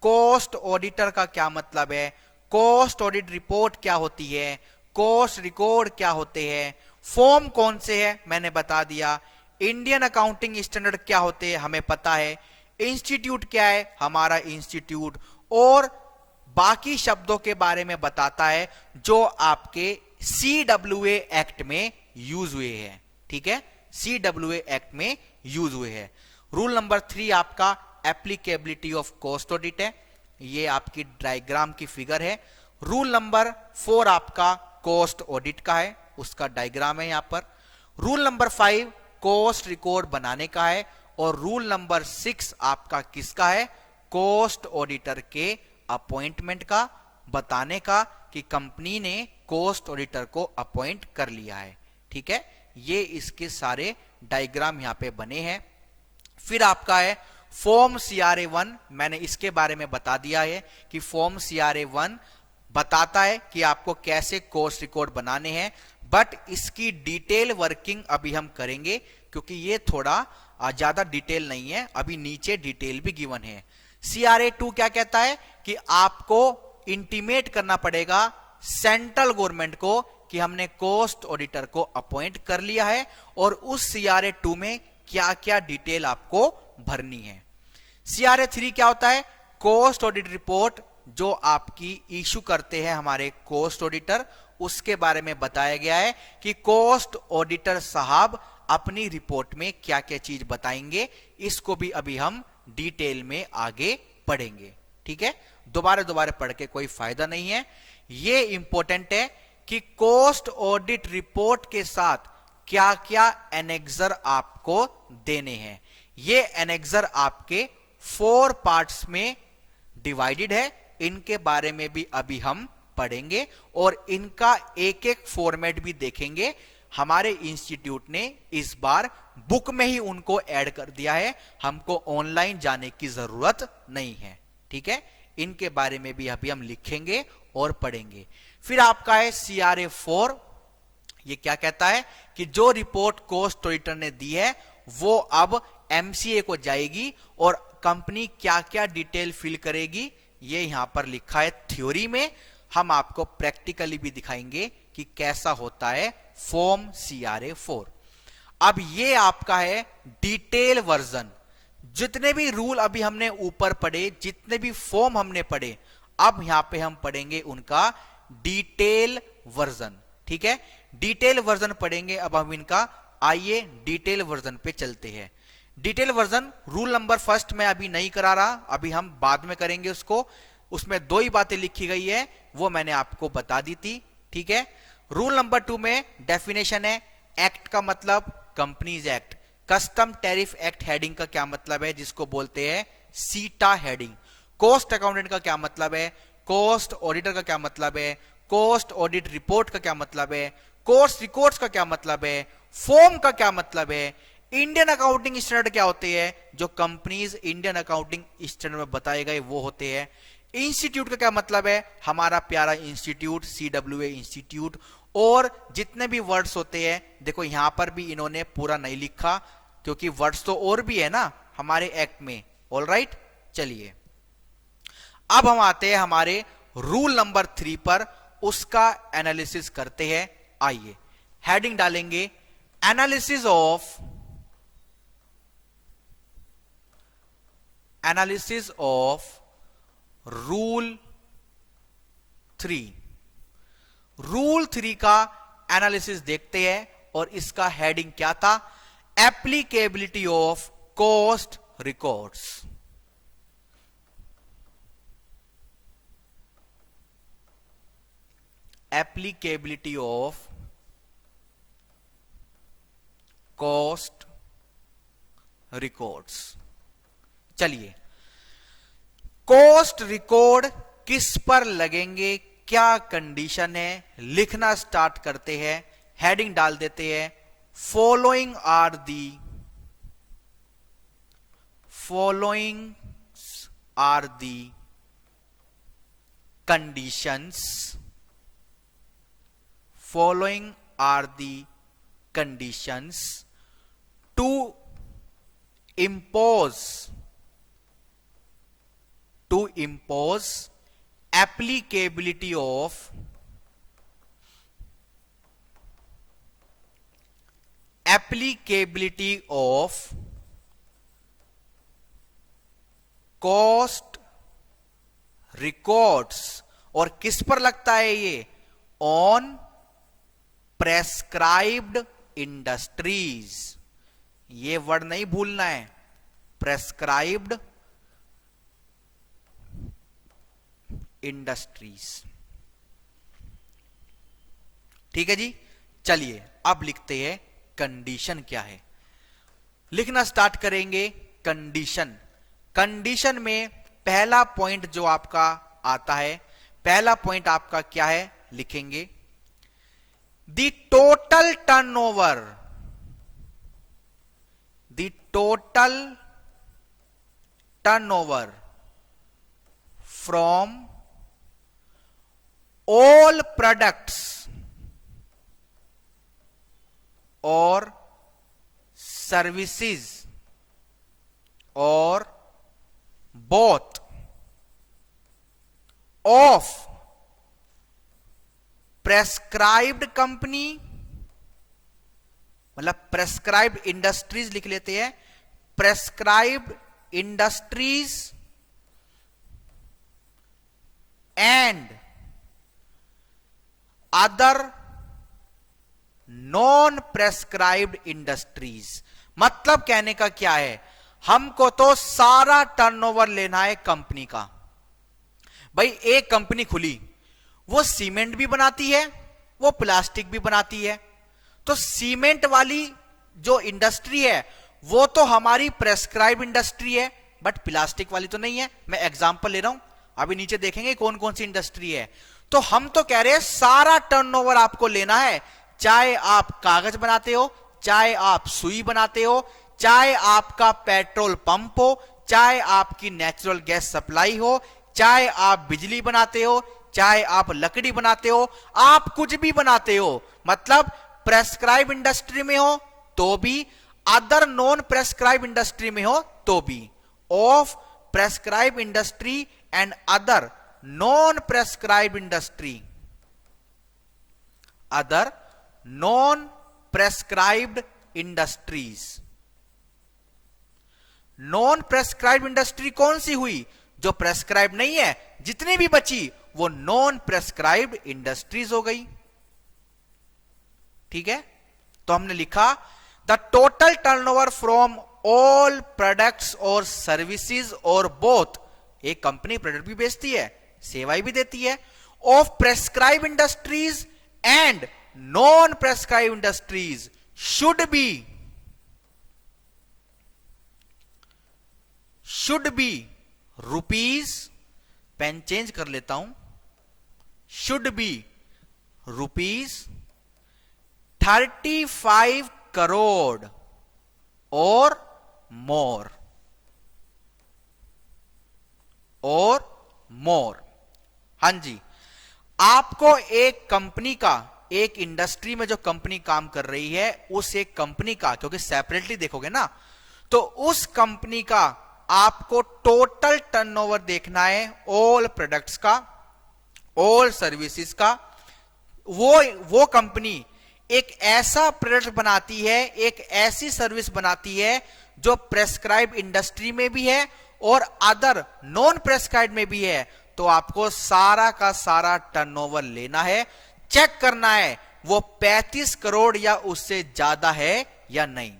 कॉस्ट ऑडिटर का क्या मतलब है, कॉस्ट ऑडिट रिपोर्ट क्या होती है, कॉस्ट रिकॉर्ड क्या होते हैं, फॉर्म कौन से है मैंने बता दिया, इंडियन अकाउंटिंग स्टैंडर्ड क्या होते हैं हमें पता है, इंस्टीट्यूट क्या है हमारा इंस्टीट्यूट, और बाकी शब्दों के बारे में बताता है जो आपके CWA एक्ट में यूज हुए हैं। ठीक है, CWA एक्ट में यूज हुए हैं। रूल नंबर 3 आपका एप्लीकेबिलिटी ऑफ कॉस्ट ऑडिट है, ये आपकी डायग्राम की फिगर है। रूल नंबर 4 आपका कॉस्ट ऑडिट का है, उसका डायग्राम है यहां पर। रूल नंबर 5 कॉस्ट रिकॉर्ड बनाने का है और रूल नंबर 6 आपका किसका है? कॉस्ट ऑडिटर के अपॉइंटमेंट का, बताने का कि कंपनी ने कॉस्ट ऑडिटर को अपॉइंट कर लिया है। ठीक है, ये इसके सारे डायग्राम यहां पे बने हैं। फिर आपका है फॉर्म CRA1, मैंने इसके बारे में बता दिया है कि फॉर्म CRA1 बताता है कि आपको कैसे कॉस्ट रिकॉर्ड बनाने हैं, बट इसकी डिटेल वर्किंग अभी हम करेंगे क्योंकि ये थोड़ा ज्यादा डिटेल नहीं है, अभी नीचे डिटेल भी गिवन है। CRA2 क्या कहता है कि आपको इंटीमेट करना पड़ेगा सेंट्रल गवर्नमेंट को कि हमने कॉस्ट ऑडिटर को अपॉइंट कर लिया है और उस CRA2 में क्या क्या डिटेल आपको भरनी है। CRA3 क्या होता है, कॉस्ट ऑडिट रिपोर्ट जो आपकी इशू करते हैं हमारे कॉस्ट ऑडिटर, उसके बारे में बताया गया है कि कॉस्ट ऑडिटर साहब अपनी रिपोर्ट में क्या क्या चीज बताएंगे। इसको भी अभी हम डिटेल में आगे पढ़ेंगे। ठीक है, दोबारा पढ़ के कोई फायदा नहीं है। ये इंपॉर्टेंट है कि कॉस्ट ऑडिट रिपोर्ट के साथ क्या क्या एनेक्सर आपको देने हैं। ये एनेक्सर आपके 4 पार्ट्स में डिवाइडेड है, इनके बारे में भी अभी हम पढ़ेंगे और इनका एक एक फॉर्मेट भी देखेंगे। हमारे इंस्टीट्यूट ने इस बार बुक में ही उनको ऐड कर दिया है, हमको ऑनलाइन जाने की जरूरत नहीं है। ठीक है, इनके बारे में भी अभी हम लिखेंगे और पढ़ेंगे। फिर आपका है CRA4, ये क्या कहता है कि जो रिपोर्ट कॉस्ट ऑडिटर ने दी है वो अब MCA को जाएगी और कंपनी क्या क्या डिटेल फिल करेगी, ये यहां पर लिखा है थ्योरी में। हम आपको प्रैक्टिकली भी दिखाएंगे कि कैसा होता है फॉर्म CRA4। अब ये आपका है डिटेल वर्जन। जितने भी रूल अभी हमने ऊपर पढ़े, जितने भी फॉर्म हमने पढ़े, अब यहां पे हम पढ़ेंगे उनका डिटेल वर्जन। ठीक है, डिटेल वर्जन पढ़ेंगे अब हम इनका। आइए डिटेल वर्जन पे चलते हैं। Detail version rule number first में अभी नहीं करा रहा, अभी हम बाद में करेंगे उसको। उसमें 2 ही बातें लिखी गई है, वो मैंने आपको बता दी थी। ठीक है, रूल नंबर 2 में डेफिनेशन है। एक्ट का मतलब companies act, custom tariff act heading का क्या मतलब है, जिसको बोलते हैं सीटा हेडिंग। कॉस्ट अकाउंटेंट का क्या मतलब है, कॉस्ट ऑडिटर का क्या मतलब है, कॉस्ट ऑडिट रिपोर्ट का क्या मतलब है, कॉस्ट रिकॉर्ड्स का क्या मतलब है, फॉर्म का क्या मतलब है, इंडियन अकाउंटिंग स्टैंडर्ड क्या होते हैं, जो कंपनीज इंडियन अकाउंटिंग स्टैंडर्ड में बताए गए वो होते हैं। इंस्टीट्यूट का क्या मतलब है, हमारा प्यारा इंस्टीट्यूट CWA इंस्टीट्यूट। और जितने भी वर्ड्स होते हैं, देखो यहां पर भी इन्होंने पूरा नहीं लिखा क्योंकि वर्ड्स तो और भी है ना हमारे एक्ट में। ऑलराइट, चलिए अब हम आते हैं हमारे रूल नंबर 3 पर, उसका एनालिसिस करते हैं। आइए हेडिंग डालेंगे एनालिसिस ऑफ रूल 3। रूल 3 का एनालिसिस देखते हैं और इसका हेडिंग क्या था, applicability of cost records. Applicability of cost records. चलिए, कॉस्ट रिकॉर्ड किस पर लगेंगे, क्या कंडीशन है, लिखना स्टार्ट करते हैं। हेडिंग डाल देते हैं following are the conditions, following are the conditions to impose applicability of cost records। और किस पर लगता है ये, ऑन प्रेस्क्राइब्ड इंडस्ट्रीज। ये वर्ड नहीं भूलना है, प्रेस्क्राइब्ड इंडस्ट्रीज। ठीक है जी, चलिए अब लिखते हैं कंडीशन क्या है। लिखना स्टार्ट करेंगे कंडीशन। कंडीशन में पहला पॉइंट जो आपका आता है, पहला पॉइंट आपका क्या है, लिखेंगे the total turnover, the total turnover from all products और सर्विसेज और बोथ ऑफ प्रेस्क्राइब्ड कंपनी, मतलब प्रेस्क्राइब्ड इंडस्ट्रीज लिख लेते हैं, prescribed industries and other non prescribed industries. मतलब कहने का क्या है, हमको तो सारा टर्नओवर लेना है कंपनी का। भाई एक कंपनी खुली, वो सीमेंट भी बनाती है, वो प्लास्टिक भी बनाती है, तो सीमेंट वाली जो इंडस्ट्री है वो तो हमारी प्रेस्क्राइब इंडस्ट्री है, बट प्लास्टिक वाली तो नहीं है। मैं एग्जांपल ले रहा हूं, अभी नीचे देखेंगे कौन कौन सी इंडस्ट्री है। तो हम तो कह रहे हैं सारा टर्नओवर आपको लेना है, चाहे आप कागज बनाते हो, चाहे आप सुई बनाते हो, चाहे आपका पेट्रोल पंप हो, चाहे आपकी नेचुरल गैस सप्लाई हो, चाहे आप बिजली बनाते हो, चाहे आप लकड़ी बनाते हो, आप कुछ भी बनाते हो, मतलब प्रेस्क्राइब इंडस्ट्री में हो तो भी, अदर नॉन प्रेस्क्राइब इंडस्ट्री में हो तो भी, of prescribe industry and other non prescribe industry, other non prescribed industries. Non prescribe industry कौन सी हुई, जो प्रेस्क्राइब नहीं है, जितनी भी बची वो नॉन प्रेस्क्राइब्ड इंडस्ट्रीज हो गई। ठीक है, तो हमने लिखा the total turnover from all products और सर्विसेज और बोथ, एक कंपनी प्रोडक्ट भी बेचती है, सेवाएं भी देती है, of prescribe industries and non prescribe industries should be rupees, pen change कर लेता हूं, शुड बी रुपीज 35 करोड़ और मोर, हां जी। आपको एक कंपनी का, एक इंडस्ट्री में जो कंपनी काम कर रही है उस एक कंपनी का, क्योंकि सेपरेटली देखोगे ना, तो उस कंपनी का आपको टोटल टर्नओवर देखना है, ऑल प्रोडक्ट्स का, ऑल सर्विसेज का। वो कंपनी एक ऐसा प्रोडक्ट बनाती है, एक ऐसी सर्विस बनाती है जो प्रेस्क्राइब इंडस्ट्री में भी है और अदर नॉन प्रेस्क्राइब में भी है, तो आपको सारा का सारा टर्नओवर लेना है, चेक करना है वो 35 करोड़ या उससे ज्यादा है या नहीं।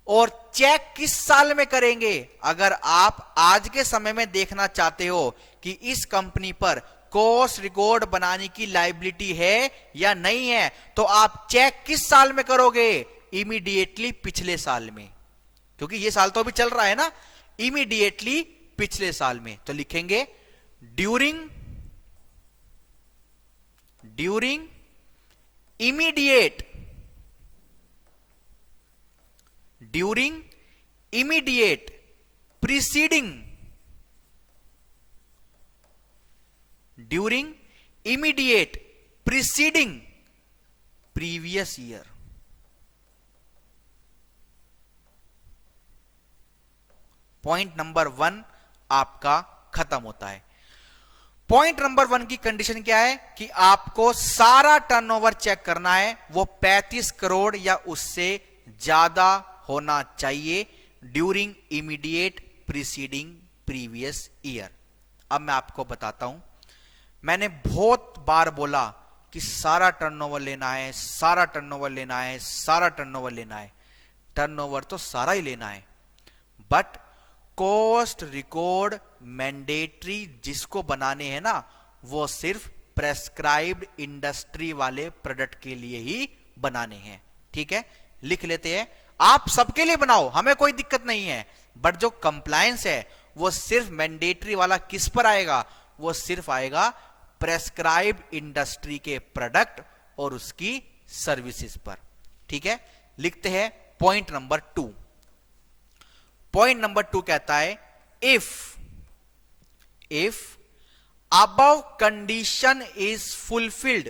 और चेक किस साल में करेंगे, अगर आप आज के समय में देखना चाहते हो कि इस कंपनी पर कॉस्ट रिकॉर्ड बनाने की लायबिलिटी है या नहीं है, तो आप चेक किस साल में करोगे, इमीडिएटली पिछले साल में, क्योंकि ये साल तो अभी चल रहा है ना, इमीडिएटली पिछले साल में। तो लिखेंगे during immediate preceding previous year। Point number 1 आपका खत्म होता है। पॉइंट नंबर 1 की कंडीशन क्या है कि आपको सारा टर्नओवर चेक करना है, वो 35 करोड़ या उससे ज्यादा होना चाहिए during immediate preceding previous year. अब मैं आपको बताता हूं, मैंने बहुत बार बोला कि सारा टर्नओवर लेना है, सारा टर्नओवर लेना है, सारा टर्नओवर लेना है। टर्नओवर तो सारा ही लेना है, बट कॉस्ट रिकॉर्ड मैंडेटरी जिसको बनाने हैं ना, वो सिर्फ प्रेस्क्राइब्ड इंडस्ट्री वाले प्रोडक्ट के लिए ही बनाने हैं। ठीक है, लिख लेते हैं, आप सबके लिए बनाओ, हमें कोई दिक्कत नहीं है, बट जो कंप्लायंस है वो सिर्फ मैंडेटरी वाला किस पर आएगा, वो सिर्फ आएगा प्रेस्क्राइब इंडस्ट्री के प्रोडक्ट और उसकी सर्विसेज पर। ठीक है, लिखते हैं पॉइंट नंबर 2। पॉइंट नंबर 2 कहता है if above condition is fulfilled,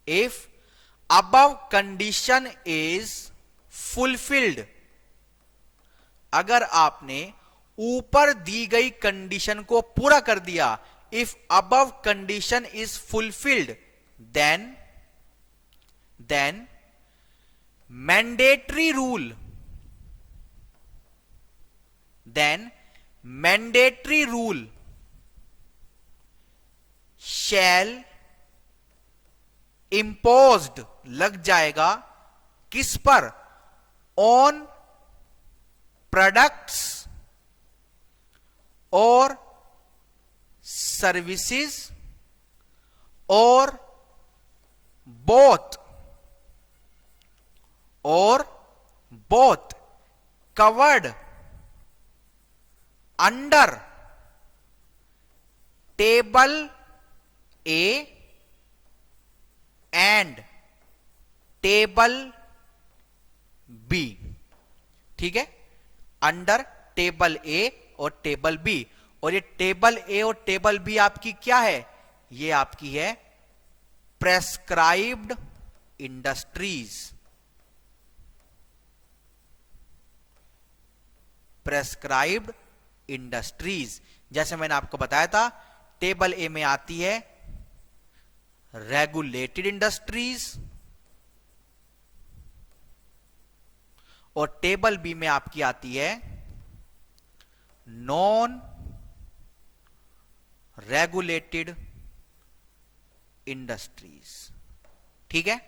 if above condition is fulfilled, अगर आपने ऊपर दी गई कंडीशन को पूरा कर दिया, if above condition is fulfilled, then mandatory rule, shall imposed, लग जाएगा किस पर? ऑन प्रोडक्ट्स और सर्विसेज और both covered under table A and table B. ठीक है, अंडर टेबल ए और टेबल बी। और ये टेबल ए और टेबल बी आपकी क्या है? ये आपकी है प्रेस्क्राइब्ड इंडस्ट्रीज। प्रेस्क्राइब्ड इंडस्ट्रीज, जैसे मैंने आपको बताया था, टेबल ए में आती है रेगुलेटेड इंडस्ट्रीज और टेबल बी में आपकी आती है नॉन रेगुलेटेड इंडस्ट्रीज। ठीक है,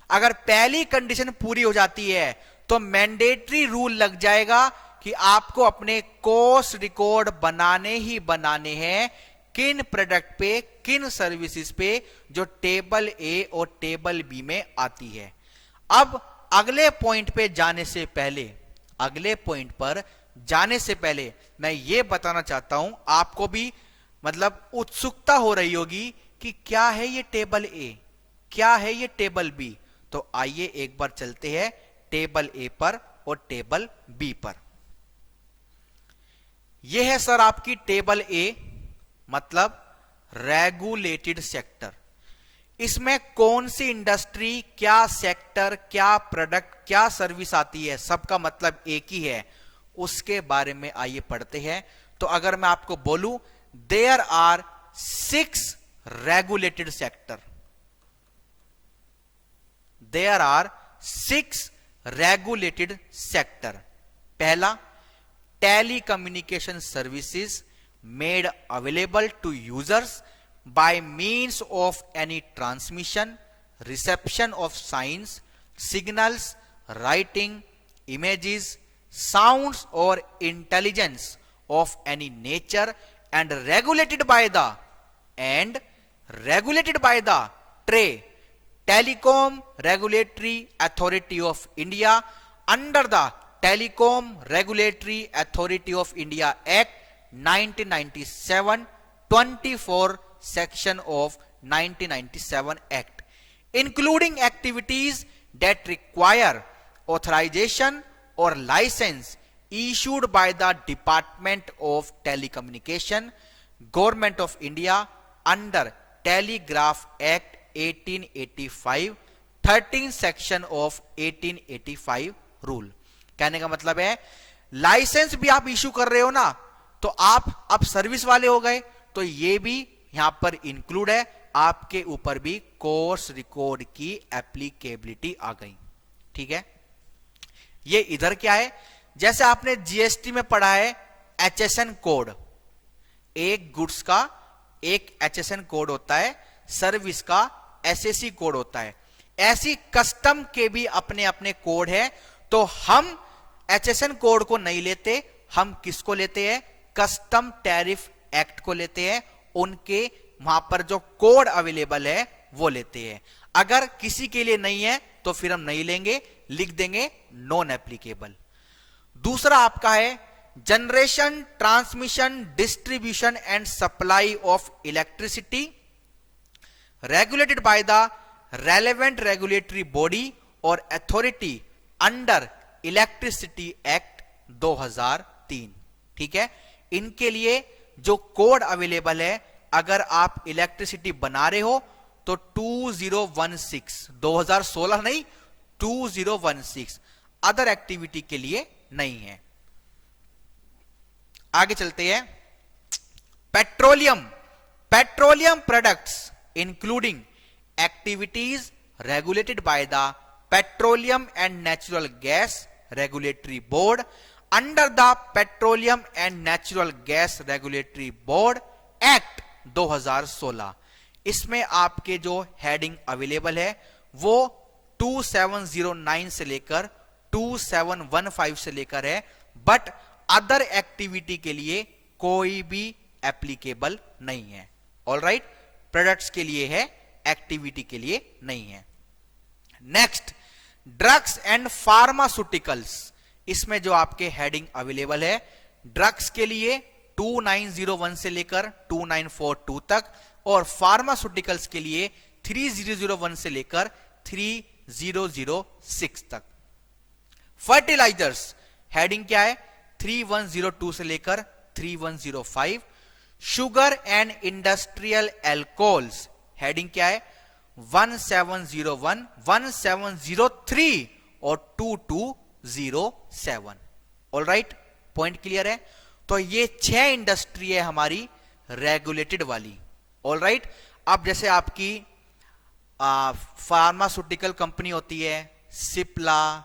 अगर पहली कंडीशन पूरी हो जाती है तो मैंडेटरी रूल लग जाएगा कि आपको अपने कॉस्ट रिकॉर्ड बनाने ही बनाने हैं, किन प्रोडक्ट पे, किन सर्विसेज पे, जो टेबल ए और टेबल बी में आती है। अब अगले पॉइंट पे जाने से पहले मैं ये बताना चाहता हूं, आपको भी मतलब उत्सुकता हो रही होगी कि क्या है ये टेबल ए, क्या है ये टेबल बी। तो आइए एक बार चलते हैं टेबल ए पर और टेबल बी पर। यह है सर आपकी टेबल ए, मतलब रेगुलेटेड सेक्टर। इसमें कौन सी इंडस्ट्री, क्या सेक्टर, क्या प्रोडक्ट, क्या सर्विस आती है, सबका मतलब एक ही है। उसके बारे में आइए पढ़ते हैं। तो अगर मैं आपको बोलूं there are 6 regulated sector, there are 6 regulated sector. पहला, telecommunication services made available to users by means of any transmission, reception of signs, signals, writing, images, sounds or intelligence of any nature and regulated by the Telecom Regulatory Authority of India under the Telecom Regulatory Authority of India Act 1997, 24 section of 1997 Act, including activities that require authorization or license issued by the Department of Telecommunication, Government of India under Telegraph Act 1885, 13 section of 1885 rule। कहने का मतलब है licence भी आप issue कर रहे हो ना, तो आप अब सर्विस वाले हो गए, तो ये भी यहां पर इंक्लूड है, आपके ऊपर भी कोर्स रिकॉर्ड की एप्लीकेबिलिटी आ गई। ठीक है, ये इधर क्या है, जैसे आपने जीएसटी में पढ़ा है एचएसएन कोड, एक गुड्स का एक एचएसएन कोड होता है, सर्विस का एसएससी कोड होता है। ऐसी कस्टम के भी अपने अपने कोड है। तो हम एचएसएन कोड को नहीं लेते, हम किसको लेते हैं? कस्टम टैरिफ एक्ट को लेते हैं। उनके वहां पर जो कोड अवेलेबल है वो लेते हैं। अगर किसी के लिए नहीं है तो फिर हम नहीं लेंगे, लिख देंगे नॉन एप्लीकेबल। दूसरा आपका है generation, transmission, distribution and supply of electricity regulated by the relevant regulatory body or authority under electricity act 2003। ठीक है, इनके लिए जो कोड अवेलेबल है, अगर आप इलेक्ट्रिसिटी बना रहे हो तो 2016, 2016 नहीं 2016, अदर एक्टिविटी के लिए नहीं है। आगे चलते हैं। Petroleum products including activities regulated by the Petroleum and Natural Gas Regulatory Board under the Petroleum and Natural Gas Regulatory Board Act 2016। इसमें आपके जो हेडिंग अवेलेबल है वो 2709 से लेकर 2715 से लेकर है, बट अदर एक्टिविटी के लिए कोई भी एप्लीकेबल नहीं है। ऑलराइट, प्रोडक्ट्स के लिए है, एक्टिविटी के लिए नहीं है। Next, drugs and pharmaceuticals. इसमें जो आपके हेडिंग अवेलेबल है, ड्रग्स के लिए 2901 से लेकर 2942 तक, और फार्मास्यूटिकल्स के लिए 3001 से लेकर 3006 तक। फर्टिलाइजर्स हेडिंग क्या है, 3102 से लेकर 3105। Sugar and industrial alcohols heading क्या है, 1701, 1703 और 2207। ऑलराइट, पॉइंट क्लियर है। तो ये 6 इंडस्ट्री है हमारी रेगुलेटेड वाली। ऑलराइट, अब जैसे आपकी फार्मास्यूटिकल कंपनी होती है, सिप्ला,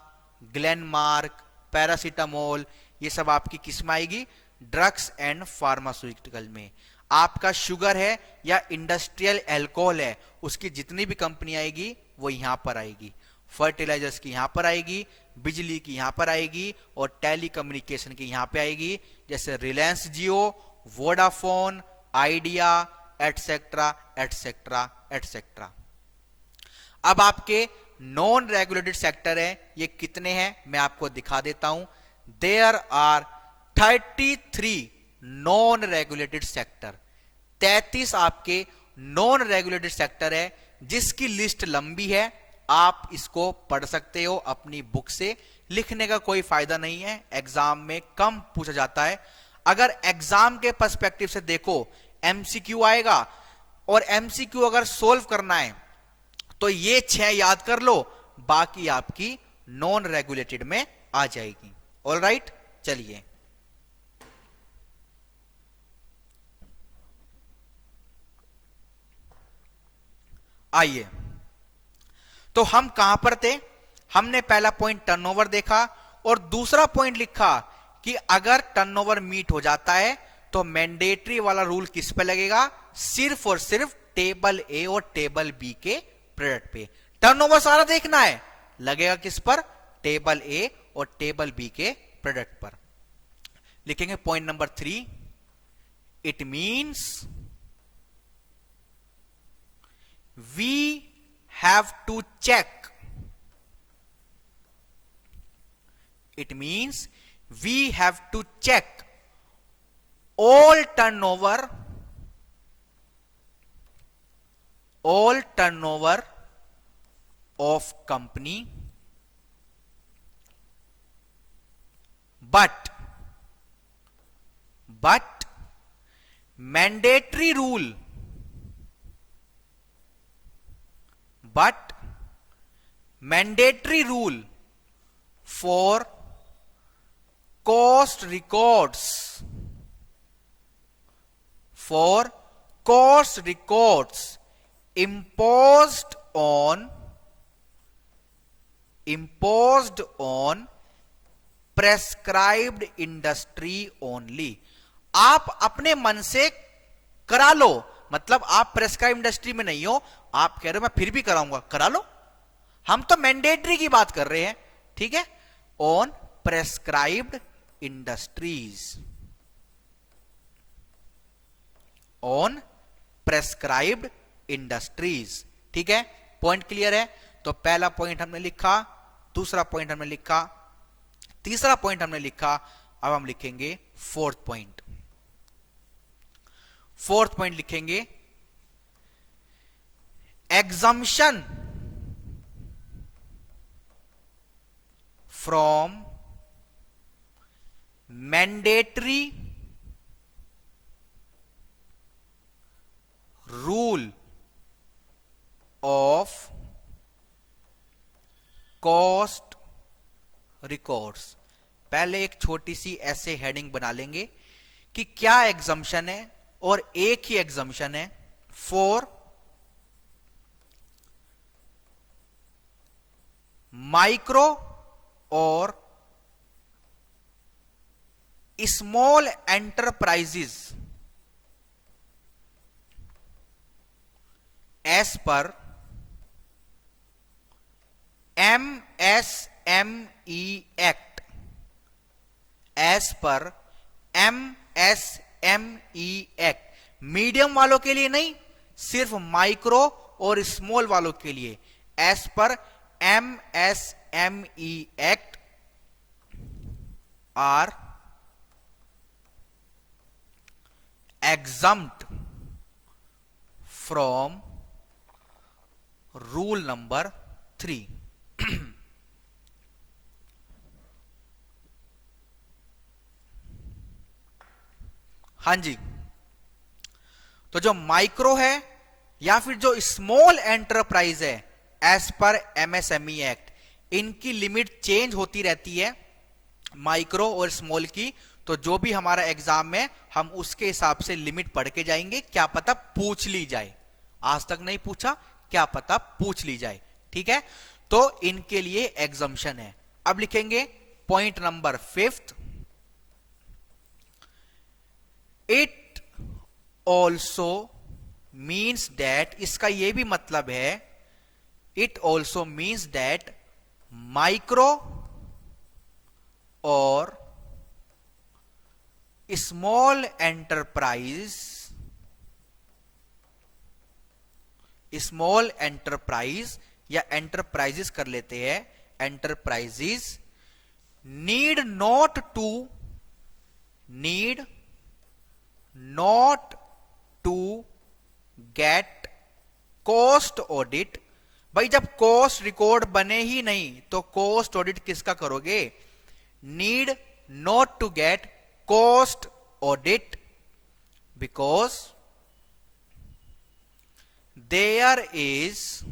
ग्लेनमार्क, पैरासीटामोल, ये सब आपकी किस में आएगी, ड्रग्स एंड फार्मास्यूटिकल में। आपका शुगर है या इंडस्ट्रियल एल्कोहल है, उसकी जितनी भी कंपनी आएगी वो यहां पर आएगी। फर्टिलाइजर्स की यहां पर आएगी, बिजली की यहां पर आएगी, और टेलीकम्युनिकेशन की यहां पे आएगी, जैसे Reliance Jio, Vodafone, Idea, etcetera etcetera etcetera. अब आपके नॉन रेगुलेटेड सेक्टर है, ये कितने हैं मैं आपको दिखा देता हूं। There are 33 non regulated sector. 33 आपके नॉन रेगुलेटेड सेक्टर है, जिसकी लिस्ट लंबी है, आप इसको पढ़ सकते हो अपनी बुक से। लिखने का कोई फायदा नहीं है, एग्जाम में कम पूछा जाता है। अगर एग्जाम के पर्सपेक्टिव से देखो, एमसीक्यू आएगा, और एमसीक्यू अगर सोल्व करना है तो ये 6 याद कर लो, बाकी आपकी नॉन रेगुलेटेड में आ जाएगी। ऑलराइट, चलिए आइए, तो हम कहां पर थे। हमने पहला पॉइंट टर्नओवर देखा, और दूसरा पॉइंट लिखा कि अगर टर्नओवर मीट हो जाता है तो मैंडेटरी वाला रूल किस पे लगेगा, सिर्फ और सिर्फ टेबल ए और टेबल बी के प्रोडक्ट पे। टर्नओवर सारा देखना है, लगेगा किस पर, टेबल ए और टेबल बी के प्रोडक्ट पर। लिखेंगे point number 3, it means we have to check, it means we have to check all turnover of company, but mandatory rule, for cost records imposed on prescribed industry only। आप अपने मन से करा लो, मतलब आप प्रेस्क्राइब इंडस्ट्री में नहीं हो, आप कह रहे हो मैं फिर भी कराऊंगा, करा लो। हम तो मैंडेटरी की बात कर रहे हैं, ठीक है। On prescribed industries, on prescribed industries, ठीक है। पॉइंट क्लियर है। तो पहला पॉइंट हमने लिखा, दूसरा पॉइंट हमने लिखा, तीसरा पॉइंट हमने लिखा। अब हम लिखेंगे फोर्थ पॉइंट। फोर्थ पॉइंट लिखेंगे exemption from mandatory rule of cost records. पहले एक छोटी सी ऐसे हेडिंग बना लेंगे कि क्या एग्जम्पशन है, और एक ही एग्जम्पशन है फॉर माइक्रो और small enterprises as per MSME act. As per MSME act medium वालों के लिए नहीं, सिर्फ माइक्रो और स्मॉल वालों के लिए। As per MSME act are exempt from rule number 3। हां जी, तो जो माइक्रो है या फिर जो स्मॉल एंटरप्राइज है एज पर MSME एक्ट, इनकी लिमिट चेंज होती रहती है माइक्रो और स्मॉल की। तो जो भी हमारा एग्जाम में हम उसके हिसाब से लिमिट पढ़ के जाएंगे, क्या पता पूछ ली जाए। आज तक नहीं पूछा, क्या पता पूछ ली जाए। ठीक है, तो इनके लिए एग्जम्पशन है। अब लिखेंगे point number 5th, it also means that, इसका यह भी मतलब है, it also means that micro और स्मॉल एंटरप्राइज, स्मॉल एंटरप्राइज या एंटरप्राइजेस कर लेते हैं, enterprises need not to get cost audit. भाई जब कॉस्ट रिकॉर्ड बने ही नहीं तो कॉस्ट ऑडिट किसका करोगे? Need not to get cost audit because there is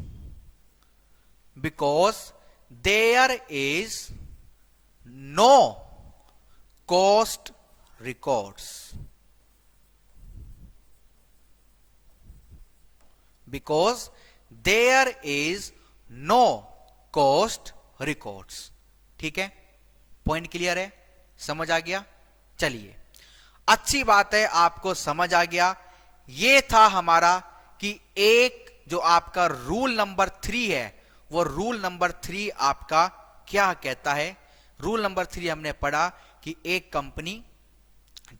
no cost records, because there is no cost records। ठीक है, पॉइंट क्लियर है, समझ आ गया? चलिए, अच्छी बात है, आपको समझ आ गया। यह था हमारा कि एक जो आपका रूल नंबर 3 है, वो रूल नंबर 3 आपका क्या कहता है। रूल नंबर 3 हमने पढ़ा कि एक कंपनी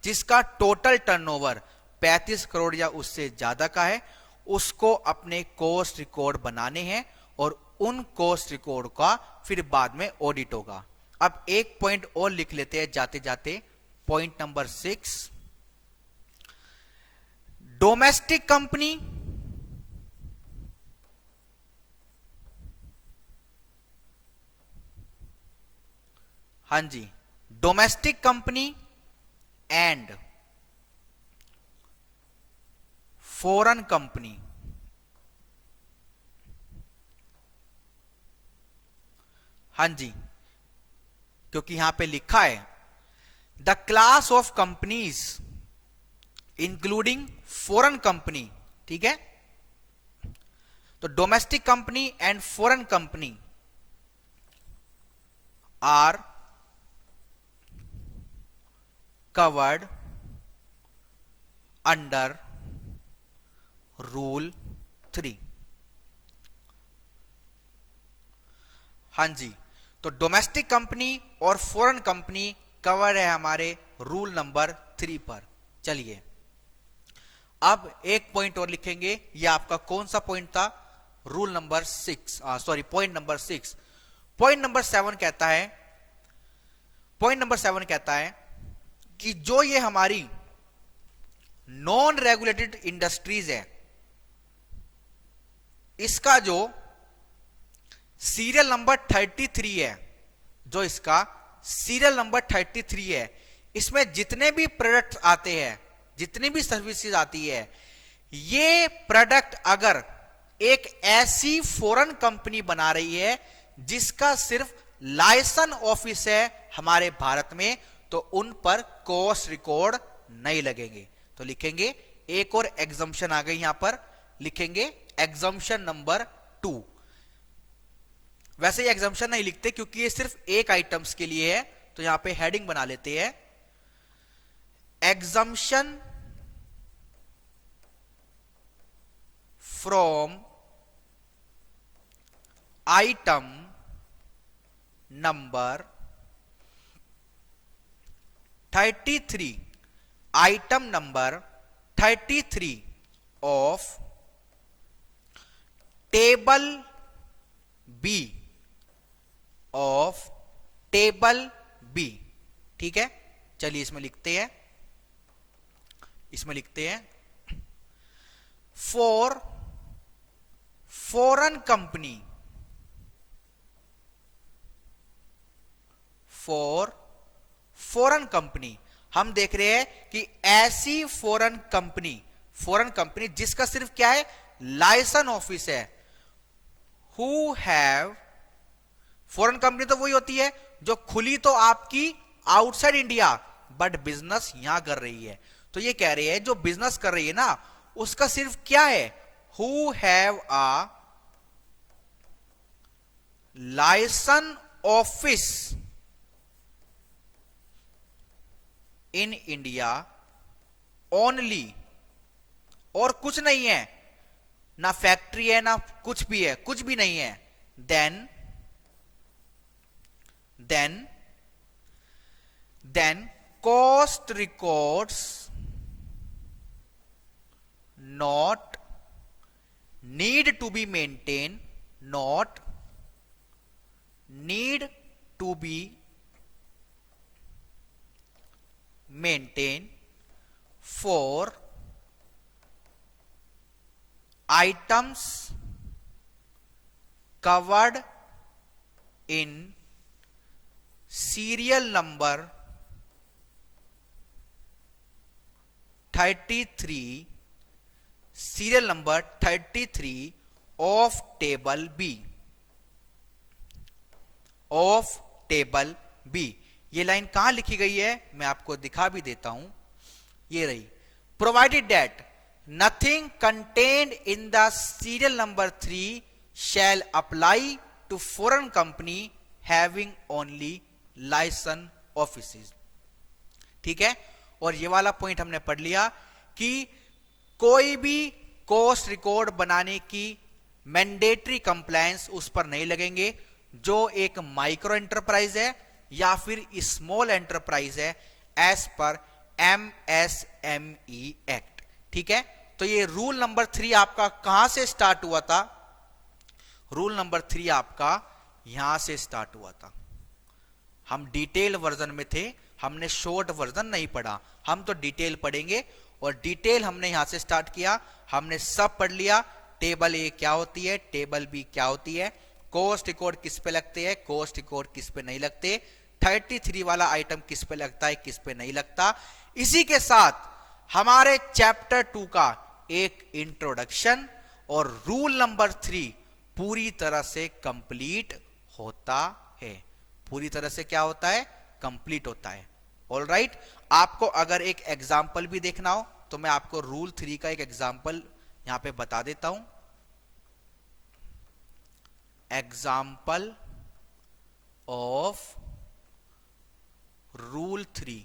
जिसका टोटल टर्नओवर 35 करोड़ या उससे ज्यादा का है, उसको अपने कॉस्ट रिकॉर्ड बनाने हैं और उन कॉस्ट रिकॉर्ड का फिर बाद में ऑडिट होगा। अब एक पॉइंट और लिख लेते हैं जाते जाते, पॉइंट नंबर 6, डोमेस्टिक कंपनी हां जी, domestic company and foreign company. हां जी, क्योंकि यहां पे लिखा है the class of companies including foreign company. ठीक है, तो domestic company and foreign company are covered under rule 3। हां जी, तो डोमेस्टिक कंपनी और फॉरेन कंपनी कवर है हमारे रूल नंबर 3 पर। चलिए, अब एक पॉइंट और लिखेंगे। यह आपका कौन सा पॉइंट था? Rule number 6, sorry, point number 6। Point number 7 कहता है कि जो ये हमारी नॉन रेगुलेटेड इंडस्ट्रीज है, इसका जो सीरियल नंबर 33 है, जो इसका सीरियल नंबर 33 है, इसमें जितने भी प्रोडक्ट आते हैं, जितनी भी सर्विसेज आती है, ये प्रोडक्ट अगर एक ऐसी फॉरेन कंपनी बना रही है जिसका सिर्फ लाइसेंस ऑफिस है हमारे भारत में, तो उन पर कॉस्ट रिकॉर्ड नहीं लगेंगे। तो लिखेंगे एक और एग्जम्पशन आ गई, यहां पर लिखेंगे एग्जम्पशन नंबर 2। वैसे ये एग्जम्पशन नहीं लिखते क्योंकि ये सिर्फ एक आइटम्स के लिए है, तो यहां पे हेडिंग बना लेते हैं exemption from item number 33, item number 33 of table B, of table B. ठीक है, चलिए इसमें लिखते हैं, इसमें लिखते हैं for foreign company, for foreign company, हम देख रहे हैं कि ऐसी फॉरेन कंपनी जिसका सिर्फ क्या है, लाइसेंस ऑफिस है, हु हैव, फॉरेन कंपनी तो वही होती है जो खुली तो आपकी आउटसाइड इंडिया, बट बिजनेस यहां कर रही है। तो ये कह रहे हैं जो बिजनेस कर रही है ना, उसका सिर्फ क्या है, who have a licence office in India only, और कुछ नहीं है, ना फैक्ट्री है ना कुछ भी है, कुछ भी नहीं है, then cost records not need to be maintained, not need to be maintained for items covered in serial number 33, serial number 33 of table B, of table B। ये लाइन कहां लिखी गई है मैं आपको दिखा भी देता हूं, ये रही, provided that nothing contained in the serial number 3 shall apply to foreign company having only licence offices. ठीक है, और ये वाला पॉइंट हमने पढ़ लिया कि कोई भी कॉस्ट रिकॉर्ड बनाने की मैंडेटरी कंप्लायंस उस पर नहीं लगेंगे जो एक माइक्रो एंटरप्राइज है या फिर स्मॉल एंटरप्राइज है, एज पर MSME एक्ट। ठीक है, तो ये रूल नंबर 3 आपका कहां से स्टार्ट हुआ था, रूल नंबर 3 आपका यहां से स्टार्ट हुआ था। हम डिटेल वर्जन में थे, हमने शॉर्ट वर्जन नहीं पढ़ा, हम तो डिटेल पढ़ेंगे, और डिटेल हमने यहां से स्टार्ट किया, हमने सब पढ़ लिया, टेबल ए क्या होती है, टेबल बी क्या होती है, कॉस्ट रिकॉर्ड किस पे लगते हैं, कॉस्ट रिकॉर्ड किस पे नहीं लगते, 33 वाला आइटम किस पे लगता है, किस पे नहीं लगता। इसी के साथ हमारे चैप्टर 2 का एक इंट्रोडक्शन और रूल नंबर 3 पूरी तरह से कंप्लीट होता है, पूरी तरह से क्या होता है, कंप्लीट होता है। ऑल राइट, आपको अगर एक एग्जाम्पल भी देखना हो तो मैं आपको रूल 3 का एक एग्जाम्पल यहां पे बता देता हूं। एग्जाम्पल ऑफ रूल 3,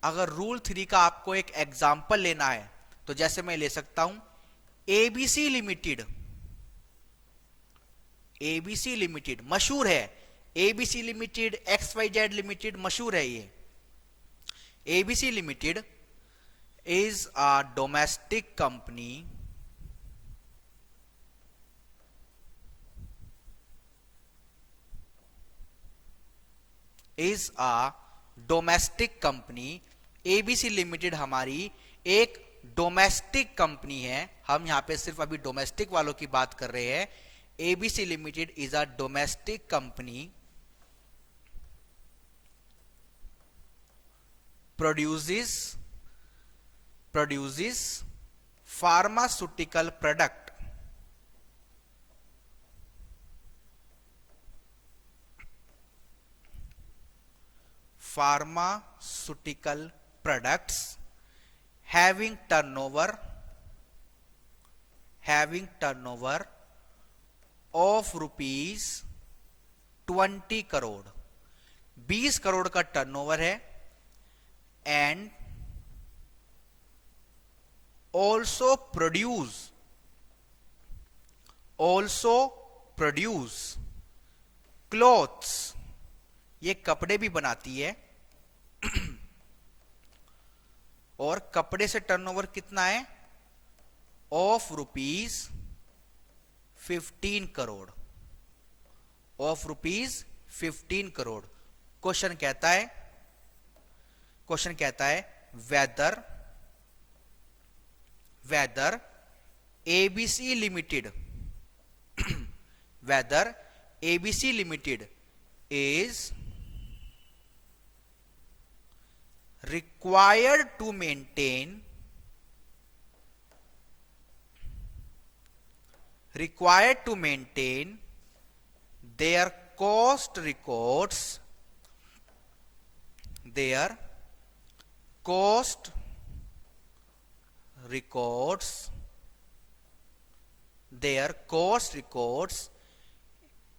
अगर रूल 3 का आपको एक एग्जाम्पल लेना है तो जैसे मैं ले सकता हूं एबीसी लिमिटेड, एबीसी लिमिटेड मशहूर है, एबीसी लिमिटेड, XYZ लिमिटेड मशहूर है। ये ABC limited is a domestic company, is a domestic company, ABC limited हमारी एक डोमेस्टिक कंपनी है। हम यहां पे सिर्फ अभी डोमेस्टिक वालों की बात कर रहे हैं। ABC limited is a domestic company produces pharmaceutical product having turnover of rupees 20 crore, 20 crore का टर्नओवर है, and also produce clothes, ये कपड़े भी बनाती है और कपड़े से टर्नओवर कितना है, of rupees 15 crore, of rupees 15 crore. Question कहता है whether ABC Limited is required to maintain their cost records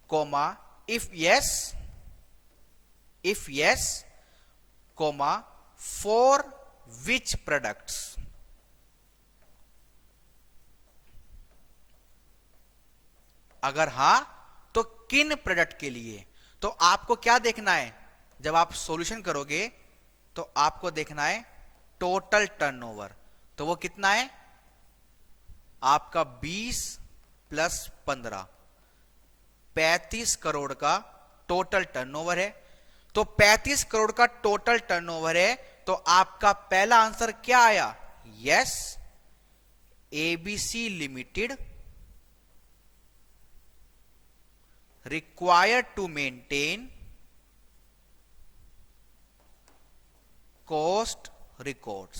comma, if yes, comma, for which products? अगर हां तो किन प्रोडक्ट के लिए? तो आपको क्या देखना है जब आप सॉल्यूशन करोगे, तो आपको देखना है टोटल टर्नओवर। तो वो कितना है आपका 20 प्लस 15, 35 करोड़ का टोटल टर्नओवर है। तो 35 करोड़ का टोटल टर्नओवर है, तो आपका पहला आंसर क्या आया? Yes, ABC limited required to maintain cost records।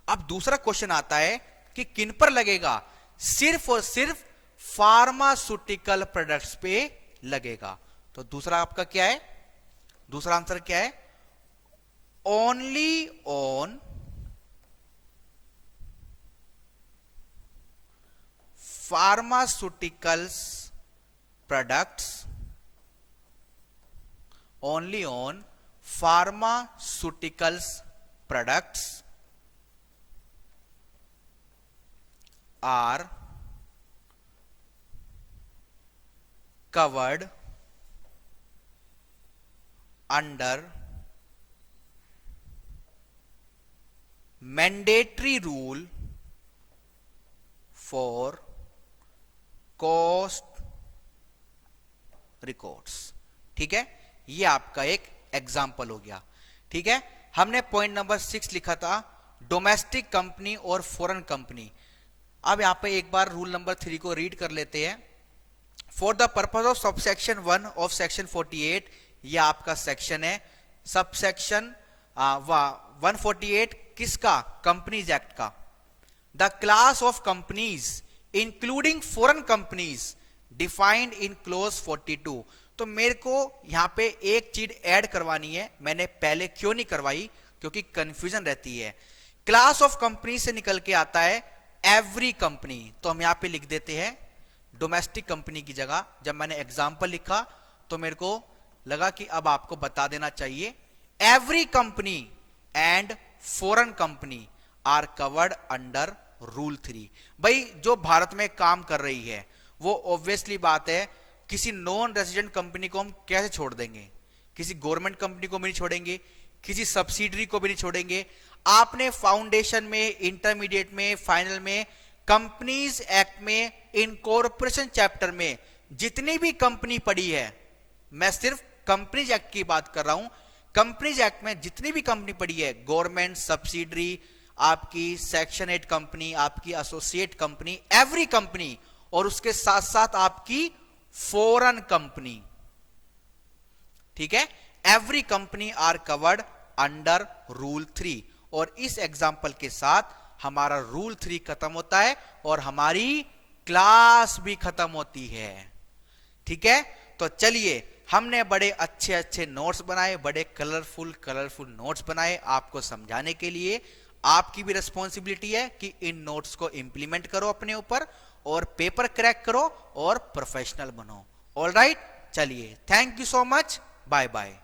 अब दूसरा क्वेश्चन आता है कि किन पर लगेगा? सिर्फ और सिर्फ फार्मास्यूटिकल प्रोडक्ट्स पे लगेगा। तो दूसरा आपका क्या है? दूसरा आंसर क्या है? Only on pharmaceuticals products, only on pharmaceuticals products are covered under mandatory rule for cost records. ठीक है, ये आपका एक एग्जाम्पल हो गया। ठीक है, हमने पॉइंट नंबर 6 लिखा था डोमेस्टिक कंपनी और फॉरेन कंपनी। अब यहां पे एक बार रूल नंबर 3 को रीड कर लेते हैं। For the purpose of subsection 1 of section 48, ये आपका सेक्शन है। सबसेक्शन 148 किसका? कंपनीज एक्ट का। The class of companies including foreign companies defined in close 42। तो मेरे को यहां पे एक चीज ऐड करवानी है, मैंने पहले क्यों नहीं करवाई, क्योंकि कंफ्यूजन रहती है। क्लास ऑफ कंपनी से निकल के आता है एवरी कंपनी, तो हम यहां पे लिख देते हैं डोमेस्टिक कंपनी की जगह। जब मैंने एग्जांपल लिखा तो मेरे को लगा कि अब आपको बता देना चाहिए every company and foreign company are covered under rule 3। भाई जो भारत में काम कर रही है वो ऑब्वियसली बात है, किसी नॉन रेजिडेंट कंपनी को हम कैसे छोड़ देंगे? किसी गवर्नमेंट कंपनी को भी नहीं छोड़ेंगे, किसी सब्सिडरी को भी नहीं छोड़ेंगे। आपने फाउंडेशन में, इंटरमीडिएट में, फाइनल में, कंपनीज एक्ट में, इनकॉर्पोरेशन चैप्टर में जितनी भी कंपनी पढ़ी है, मैं सिर्फ कंपनीज एक्ट की बात कर रहा हूं। कंपनीज एक्ट में जितनी भी कंपनी पड़ी है, गवर्नमेंट सब्सिडरी, आपकी सेक्शन 8 कंपनी, आपकी एसोसिएट कंपनी, एवरी कंपनी, और उसके साथ साथ आपकी फॉरेन कंपनी, ठीक है, every company are covered under rule 3। और इस एग्जाम्पल के साथ हमारा रूल 3 खत्म होता है और हमारी क्लास भी खत्म होती है। ठीक है, तो चलिए, हमने बड़े अच्छे अच्छे नोट्स बनाए, बड़े कलरफुल नोट्स बनाए आपको समझाने के लिए। आपकी भी रिस्पॉन्सिबिलिटी है कि इन नोट्स को इंप्लीमेंट करो अपने ऊपर और पेपर क्रैक करो और प्रोफेशनल बनो। ऑल राइट, चलिए, thank you so much, bye bye.